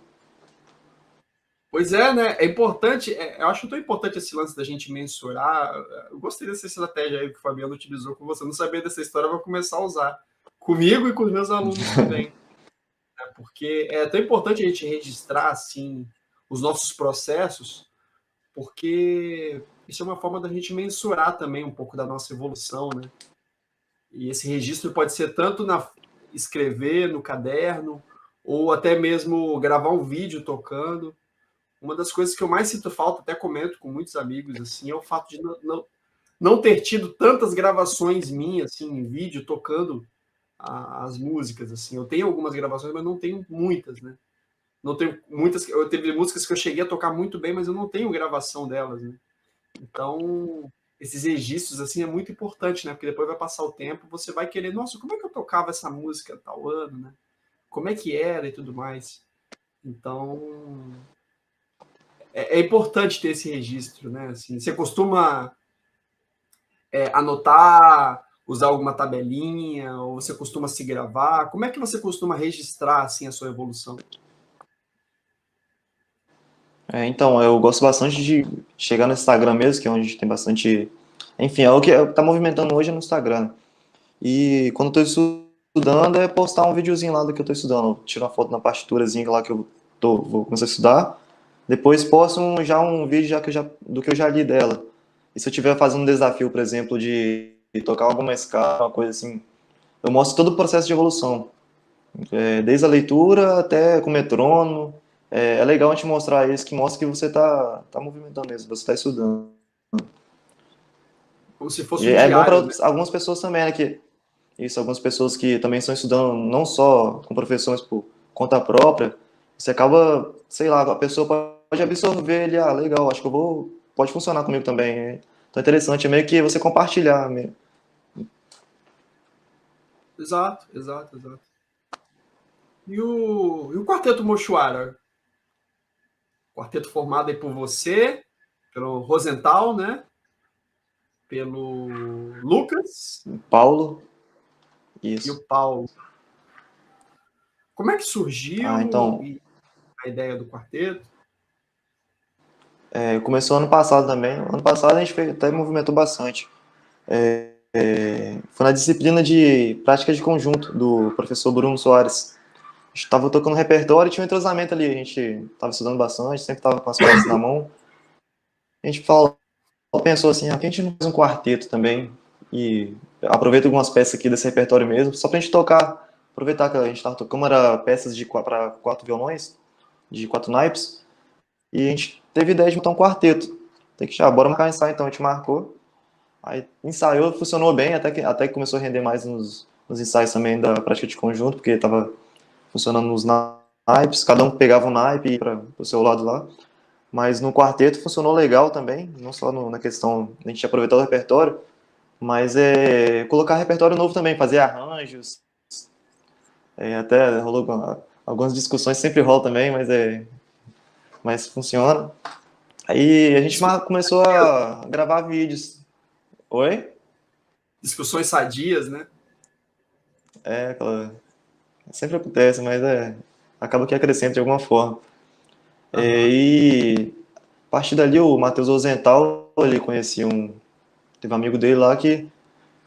[SPEAKER 1] Pois é, né? É importante, eu acho tão importante esse lance da gente mensurar. Eu gostei dessa estratégia aí que o Fabiano utilizou com você. Eu não sabia dessa história, eu vou começar a usar comigo e com os meus alunos também. Né? Porque é tão importante a gente registrar assim os nossos processos, porque isso é uma forma da gente mensurar também um pouco da nossa evolução, né? E esse registro pode ser tanto na escrever no caderno ou até mesmo gravar um vídeo tocando. Uma das coisas que eu mais sinto falta, até comento com muitos amigos, assim, é o fato de não ter tido tantas gravações minhas, assim, em vídeo, tocando as músicas, assim. Eu tenho algumas gravações, mas não tenho muitas, né? Não tenho muitas. Eu teve músicas que eu cheguei a tocar muito bem, mas eu não tenho gravação delas, né? Então, esses registros assim é muito importante, né? Porque depois vai passar o tempo, você vai querer, nossa, como é que eu tocava essa música tal ano, né? Como é que era e tudo mais. Então, é importante ter esse registro, né? Assim, você costuma anotar, usar alguma tabelinha, ou você costuma se gravar? Como é que você costuma registrar assim a sua evolução?
[SPEAKER 2] Então, eu gosto bastante de chegar no Instagram mesmo, que é onde a gente tem bastante. Enfim, é o que tá movimentando hoje é no Instagram. E quando eu tô estudando, é postar um videozinho lá do que eu tô estudando. Eu tiro uma foto na partiturazinha lá que vou começar a estudar. Depois posto um vídeo do que eu já li dela. E se eu estiver fazendo um desafio, por exemplo, de tocar alguma escala, uma coisa assim, eu mostro todo o processo de evolução. Desde a leitura até com o metrônomo. É legal a gente mostrar isso, que mostra que você tá movimentando mesmo, você tá estudando.
[SPEAKER 1] Como se
[SPEAKER 2] E
[SPEAKER 1] fosse um
[SPEAKER 2] é bom para
[SPEAKER 1] diário, né?
[SPEAKER 2] algumas pessoas também, né? Algumas pessoas que também estão estudando não só com professor, mas por conta própria, você acaba, sei lá, a pessoa pode absorver ele, legal, acho que pode funcionar comigo também. Então é interessante, é meio que você compartilhar mesmo.
[SPEAKER 1] Exato, exato, exato. E o Quarteto Mochuara? Quarteto formado aí por você, pelo Rosenthal, né? Pelo Lucas
[SPEAKER 2] Paulo,
[SPEAKER 1] e o
[SPEAKER 2] isso.
[SPEAKER 1] Paulo. Como é que surgiu
[SPEAKER 2] Então,
[SPEAKER 1] a ideia do quarteto?
[SPEAKER 2] começou ano passado também. Ano passado a gente até movimentou bastante. Foi na disciplina de prática de conjunto do professor Bruno Soares. A gente estava tocando repertório e tinha um entrosamento ali. A gente estava estudando bastante, sempre estava com as peças na mão. A gente pensou assim, por que a gente não faz um quarteto também? E aproveita algumas peças aqui desse repertório mesmo, só pra gente tocar. Aproveitar que a gente estava tocando, como era peças para 4 violões, de 4 naipes, e a gente teve a ideia de montar um quarteto. Tem que, bora marcar um ensaio então, a gente marcou. Aí ensaiou, funcionou bem, até que começou a render mais nos ensaios também da prática de conjunto, porque estava funcionando nos naipes, cada um pegava um naipe e ia para o seu lado lá. Mas no quarteto funcionou legal também, não só na questão de a gente aproveitar o repertório, mas colocar repertório novo também, fazer arranjos. Até rolou algumas discussões, sempre rola também, mas funciona. Aí a gente começou a gravar vídeos. Oi?
[SPEAKER 1] Discussões sadias, né?
[SPEAKER 2] Aquela sempre acontece, mas acaba que acrescenta de alguma forma.
[SPEAKER 1] Aham.
[SPEAKER 2] E a partir dali o Matheus Rosenthal, ele teve um amigo dele lá que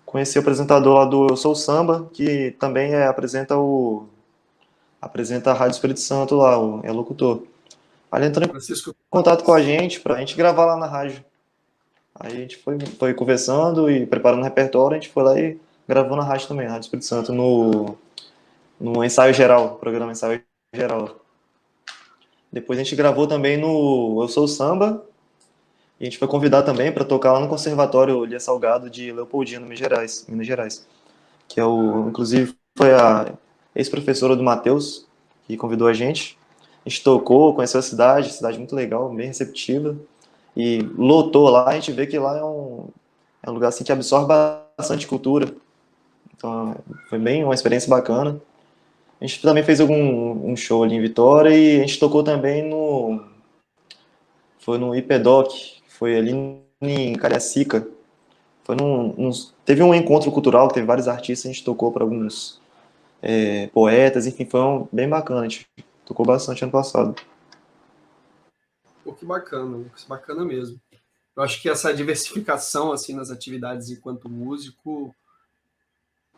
[SPEAKER 2] conhecia o apresentador lá do Eu Sou Samba, que também apresenta a Rádio Espírito Santo lá, é locutor. Aí ele entrou em
[SPEAKER 1] Francisco
[SPEAKER 2] contato com a
[SPEAKER 1] Torres.
[SPEAKER 2] gente pra gente gravar lá na rádio. Aí a gente foi conversando e preparando o repertório, a gente foi lá e gravou na rádio também, na Rádio Espírito Santo, no ensaio geral, programa ensaio geral. Depois a gente gravou também no Eu Sou Samba, e a gente foi convidado também para tocar lá no Conservatório Lia Salgado de Leopoldina, Minas Gerais, que inclusive foi a ex-professora do Matheus que convidou a gente. A gente tocou, conheceu a cidade muito legal, bem receptiva, e lotou lá. A gente vê que lá é um lugar assim que absorve bastante cultura, então foi bem uma experiência bacana. A gente também fez um show ali em Vitória e a gente tocou também foi no IPEDOC, foi ali em Cariacica. Teve um encontro cultural que teve vários artistas, a gente tocou para alguns poetas, enfim, bem bacana, a gente tocou bastante ano passado.
[SPEAKER 1] Pô, que bacana mesmo. Eu acho que essa diversificação assim nas atividades enquanto músico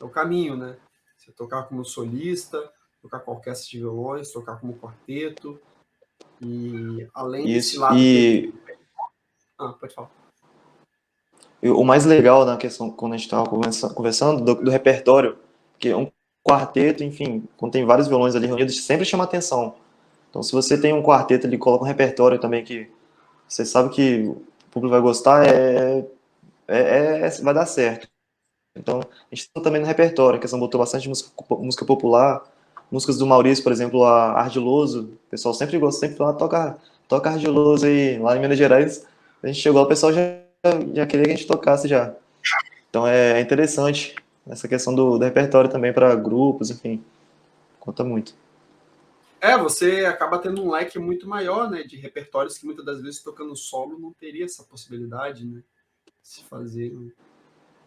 [SPEAKER 1] é o caminho, né? Você tocar como solista, tocar com orquestra de violões, tocar como quarteto, e além desse
[SPEAKER 2] Isso,
[SPEAKER 1] lado dele. Pode falar.
[SPEAKER 2] e o mais legal na questão, quando a gente estava conversando, do repertório, que é um quarteto, enfim, quando tem vários violões ali reunidos, sempre chama atenção. Então, se você tem um quarteto ali, coloca um repertório também que você sabe que o público vai gostar, vai dar certo. Então, a gente tem também no repertório, a questão botou bastante música popular, músicas do Maurício, por exemplo, a Ardiloso, o pessoal sempre gosta, sempre fala, toca Ardiloso aí, lá em Minas Gerais, a gente chegou lá, o pessoal já queria que a gente tocasse já. Então é interessante essa questão do repertório também para grupos, enfim, conta muito.
[SPEAKER 1] Você acaba tendo um leque muito maior, né, de repertórios que muitas das vezes tocando solo não teria essa possibilidade, né, de se fazer.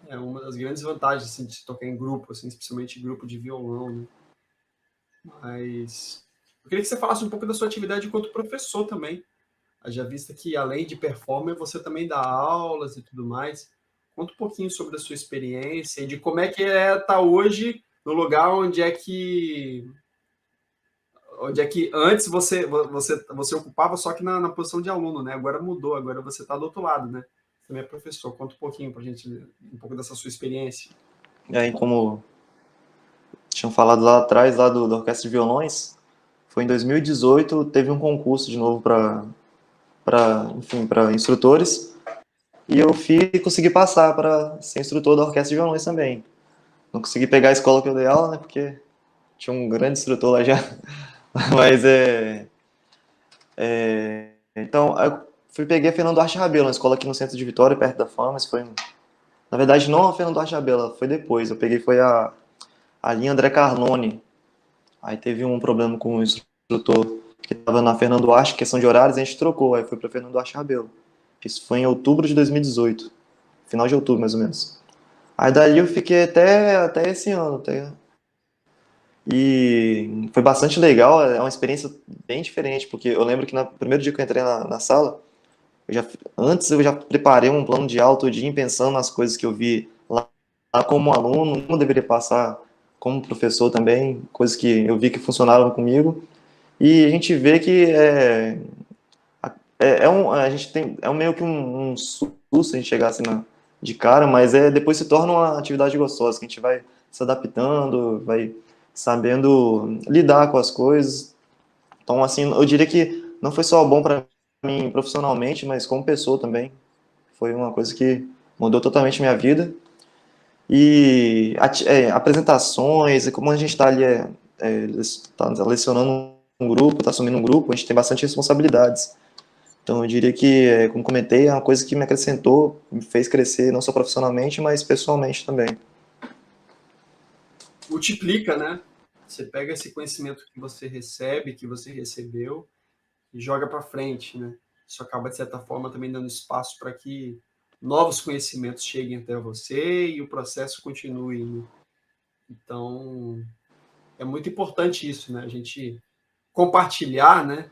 [SPEAKER 1] É uma das grandes vantagens assim, de se tocar em grupo, assim, especialmente grupo de violão, né? Mas eu queria que você falasse um pouco da sua atividade enquanto professor também. Haja vista que, além de performer, você também dá aulas e tudo mais. Conta um pouquinho sobre a sua experiência e de como é que é estar hoje no lugar onde é que antes você ocupava só que na posição de aluno, né? Agora mudou, agora você está do outro lado, né? Você também é professor. Conta um pouquinho para a gente, um pouco dessa sua experiência.
[SPEAKER 2] E aí, como tinham falado lá atrás, lá da Orquestra de Violões, foi em 2018, teve um concurso de novo enfim, para instrutores, e eu fiz e consegui passar para ser instrutor da Orquestra de Violões também. Não consegui pegar a escola que eu dei aula, né, porque tinha um grande instrutor lá já, mas então, eu peguei a Fernando Duarte Rabelo, uma escola aqui no centro de Vitória, perto da Fama, mas foi, na verdade, não a Fernando Duarte Rabelo, foi depois, eu peguei, foi a linha André Carlone. Aí teve um problema com o instrutor que estava na Fernando Duarte, questão de horários, a gente trocou, aí foi para Fernando Duarte Rabelo. Isso foi em outubro de 2018, final de outubro mais ou menos. Aí dali eu fiquei até esse ano, e foi bastante legal, é uma experiência bem diferente, porque eu lembro que no primeiro dia que eu entrei na sala, antes eu já preparei um plano de aula todo dia, pensando nas coisas que eu vi lá como aluno, como deveria passar como professor também, coisas que eu vi que funcionaram comigo. E a gente vê que a gente tem, meio que um susto a gente chegar assim de cara, mas depois se torna uma atividade gostosa, que a gente vai se adaptando, vai sabendo lidar com as coisas. Então, assim, eu diria que não foi só bom para mim profissionalmente, mas como pessoa também. Foi uma coisa que mudou totalmente minha vida. E apresentações, e como a gente está ali, tá lecionando um grupo, está assumindo um grupo, a gente tem bastante responsabilidades. Então, eu diria que, como comentei, é uma coisa que me acrescentou, me fez crescer não só profissionalmente, mas pessoalmente também.
[SPEAKER 1] Multiplica, né? Você pega esse conhecimento que você recebe, que você recebeu, e joga para frente, né? Isso acaba, de certa forma, também dando espaço para que novos conhecimentos cheguem até você e o processo continue, né? Então, é muito importante isso, né? A gente compartilhar, né?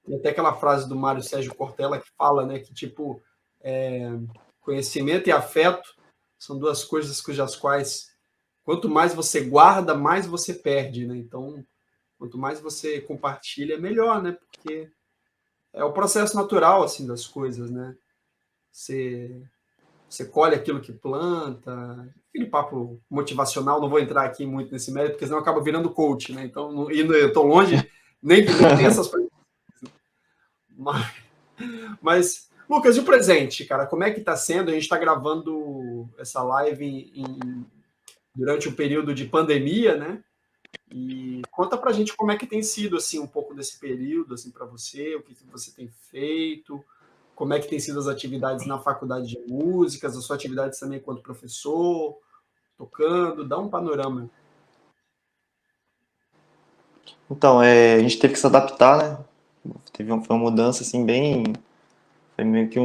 [SPEAKER 1] Tem até aquela frase do Mário Sérgio Cortella que fala, né, que tipo, conhecimento e afeto são duas coisas cujas quais quanto mais você guarda, mais você perde, né? Então, quanto mais você compartilha, melhor, né? Porque é o processo natural assim das coisas, né? Você você colhe aquilo que planta, aquele papo motivacional, não vou entrar aqui muito nesse mérito, porque senão acaba virando coach, né? Então, eu estou longe, nem tem essas coisas. Mas, Lucas, e o presente, cara? Como é que está sendo? A gente está gravando essa live durante o período de pandemia, né? E conta pra gente como é que tem sido assim um pouco desse período assim para você, o que você tem feito, como é que tem sido as atividades na faculdade de músicas, a sua atividade também enquanto professor, tocando, dá um panorama.
[SPEAKER 2] Então, a gente teve que se adaptar, né? Foi uma mudança, assim, bem... Foi meio que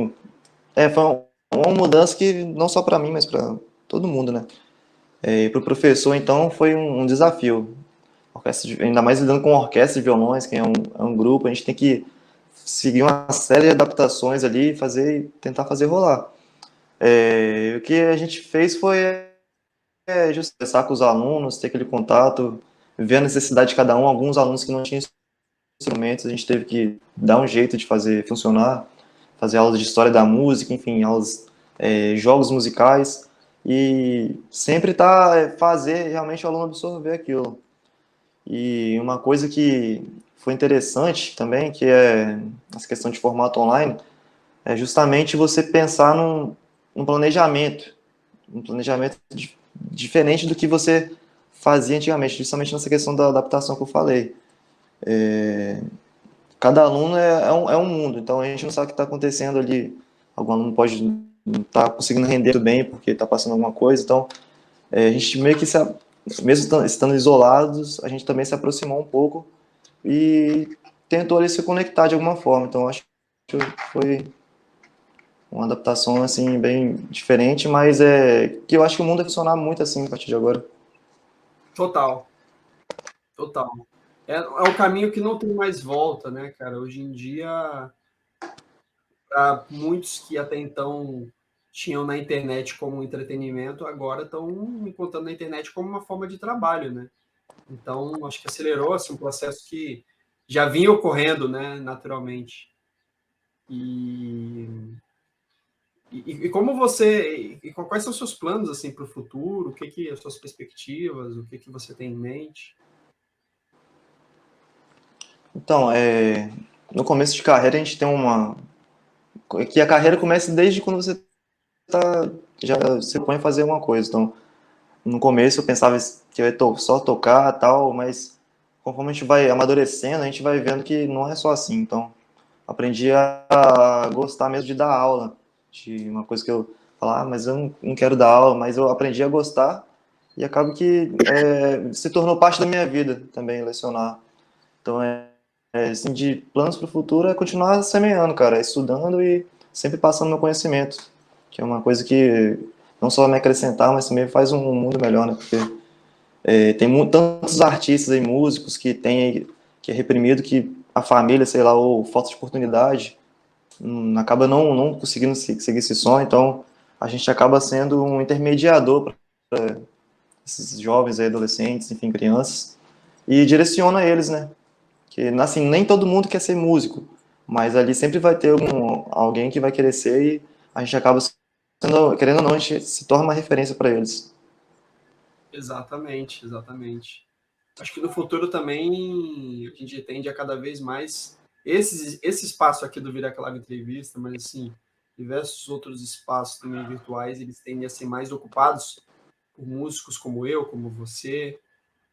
[SPEAKER 2] foi uma mudança que não só para mim, mas para todo mundo, né? E para o professor, então, foi um desafio. Ainda mais lidando com orquestra de violões, que é um grupo, a gente tem que seguir uma série de adaptações ali, tentar fazer rolar. O que a gente fez foi just conversar com os alunos, ter aquele contato, ver a necessidade de cada um. Alguns alunos que não tinham instrumentos, a gente teve que dar um jeito de fazer funcionar, fazer aulas de história da música, enfim, aulas, jogos musicais, e sempre fazer realmente o aluno absorver aquilo. E uma coisa que foi interessante também, que é essa questão de formato online, é justamente você pensar num planejamento, diferente do que você fazia antigamente, justamente nessa questão da adaptação que eu falei. Cada aluno é um mundo, então a gente não sabe o que está acontecendo ali. Algum aluno pode não está conseguindo render muito bem porque está passando alguma coisa. Então, a gente meio que, mesmo estando isolados, a gente também se aproximou um pouco e tentou ali se conectar de alguma forma. Então, acho que foi uma adaptação assim bem diferente, mas que eu acho que o mundo vai funcionar muito assim a partir de agora.
[SPEAKER 1] Total, total. É um caminho que não tem mais volta, né, cara? Hoje em dia, para muitos que até então tinham na internet como entretenimento, agora estão encontrando na internet como uma forma de trabalho, né? Então, acho que acelerou assim, um processo que já vinha ocorrendo, né, naturalmente. E, e como você, e quais são os seus planos assim para o futuro? O que que as suas perspectivas? O que que você tem em mente?
[SPEAKER 2] Então, no começo de carreira a gente tem que a carreira começa desde quando você já se põe a fazer uma coisa. Então, no começo eu pensava que eu ia só tocar tal, mas conforme a gente vai amadurecendo, a gente vai vendo que não é só assim. Então, aprendi a gostar mesmo de dar aula, de uma coisa que eu falava, mas eu não quero dar aula, mas eu aprendi a gostar e acaba que se tornou parte da minha vida também lecionar. Então, assim, de planos para o futuro é continuar semeando, cara, estudando e sempre passando meu conhecimento, que é uma coisa que não só me acrescentar, mas também faz um mundo melhor, né? Porque tem tantos artistas e músicos que tem que é reprimido que a família, sei lá, ou falta de oportunidade, acaba não conseguindo seguir esse sonho, então a gente acaba sendo um intermediador para esses jovens, aí, adolescentes, enfim, crianças, e direciona eles, né? Que, assim, nem todo mundo quer ser músico, mas ali sempre vai ter alguém que vai querer ser e a gente acaba sendo, querendo ou não, a gente se torna uma referência para eles.
[SPEAKER 1] Exatamente, exatamente. Acho que no futuro também a gente tende a cada vez mais esse espaço aqui do Viraclave Entrevista, mas assim, diversos outros espaços também virtuais, eles tendem a ser mais ocupados por músicos como eu, como você,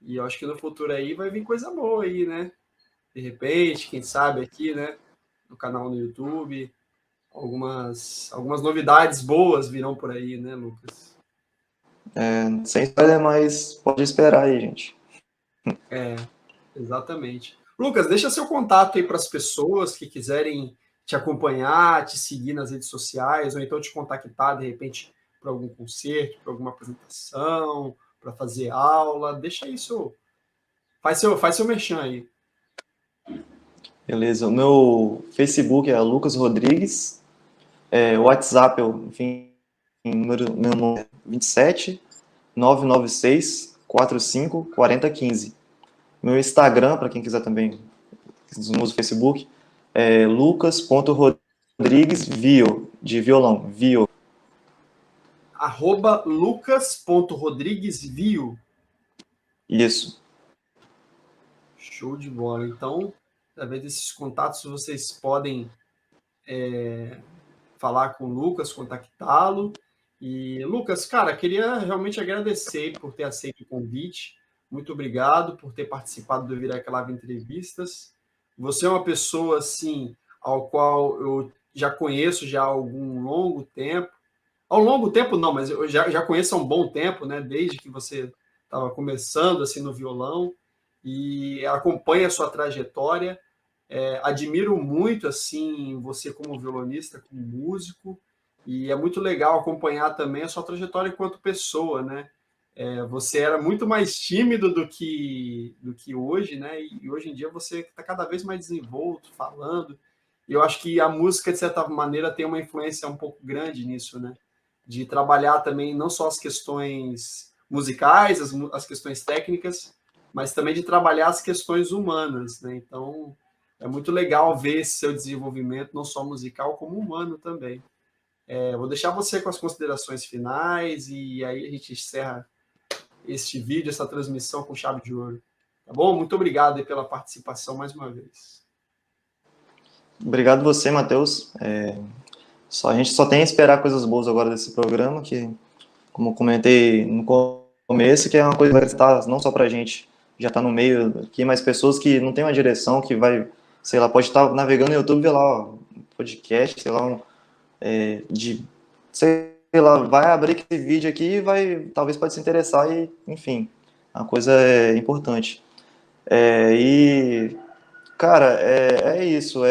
[SPEAKER 1] e eu acho que no futuro aí vai vir coisa boa aí, né? De repente, quem sabe aqui, né, no canal no YouTube, algumas novidades boas virão por aí, né, Lucas?
[SPEAKER 2] Sem spoiler, mas pode esperar aí, gente.
[SPEAKER 1] É, exatamente. Lucas, deixa seu contato aí para as pessoas que quiserem te acompanhar, te seguir nas redes sociais, ou então te contactar de repente para algum concerto, para alguma apresentação, para fazer aula. Deixa isso. Faz seu merchan aí.
[SPEAKER 2] Beleza, o meu Facebook é Lucas Rodrigues, o WhatsApp, enfim, meu número é 27 996 45 40 15. Meu Instagram, para quem quiser também, não usa o Facebook, é lucas.rodriguesvio, de violão, vio.
[SPEAKER 1] @lucas.rodriguesvio.
[SPEAKER 2] Isso.
[SPEAKER 1] Show de bola. Então, através desses contatos, vocês podem falar com o Lucas, contactá-lo. E, Lucas, cara, queria realmente agradecer por ter aceito o convite. Muito obrigado por ter participado do Viraclave Entrevistas. Você é uma pessoa, assim, ao qual eu já conheço já há algum longo tempo. Ao longo tempo, não, mas eu já conheço há um bom tempo, né? Desde que você estava começando, assim, no violão. E acompanho a sua trajetória. Admiro muito assim você como violonista, como músico, e é muito legal acompanhar também a sua trajetória enquanto pessoa, né? Você era muito mais tímido do que hoje, né? E hoje em dia você está cada vez mais desenvolto, falando. E eu acho que a música, de certa maneira, tem uma influência um pouco grande nisso, né? De trabalhar também não só as questões musicais, as questões técnicas, mas também de trabalhar as questões humanas, né? Então, é muito legal ver esse seu desenvolvimento, não só musical, como humano também. Vou deixar você com as considerações finais e aí a gente encerra este vídeo, essa transmissão com chave de ouro. Tá bom? Muito obrigado aí pela participação mais uma vez.
[SPEAKER 2] Obrigado você, Matheus. A gente só tem a esperar coisas boas agora desse programa, que, como eu comentei no começo, que é uma coisa que vai estar não só pra gente, já tá no meio aqui, mas pessoas que não tem uma direção, que vai, sei lá, pode estar navegando no YouTube e ver lá, ó, um podcast, sei lá, de sei lá, vai abrir aquele vídeo aqui e talvez pode se interessar e, enfim, a coisa é importante. E, cara, é isso.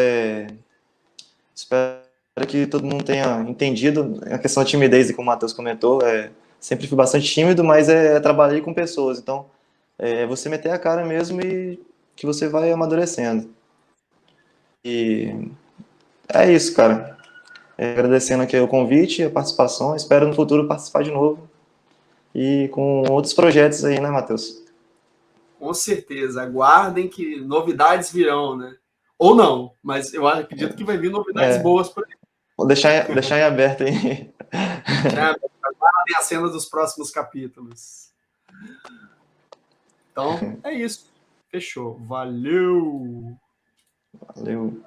[SPEAKER 2] Espero que todo mundo tenha entendido a questão da timidez, como o Matheus comentou. Sempre fui bastante tímido, mas trabalhei com pessoas. Então, você meter a cara mesmo e que você vai amadurecendo. E é isso, cara. Agradecendo aqui o convite, a participação. Espero no futuro participar de novo e com outros projetos aí, né, Matheus?
[SPEAKER 1] Com certeza. Aguardem que novidades virão, né? Ou não, mas eu acredito que vai vir novidades boas por aí.
[SPEAKER 2] Vou deixar em aberto aí.
[SPEAKER 1] Aguardem a cena dos próximos capítulos. Então, é isso. Fechou. Valeu!
[SPEAKER 2] Valeu.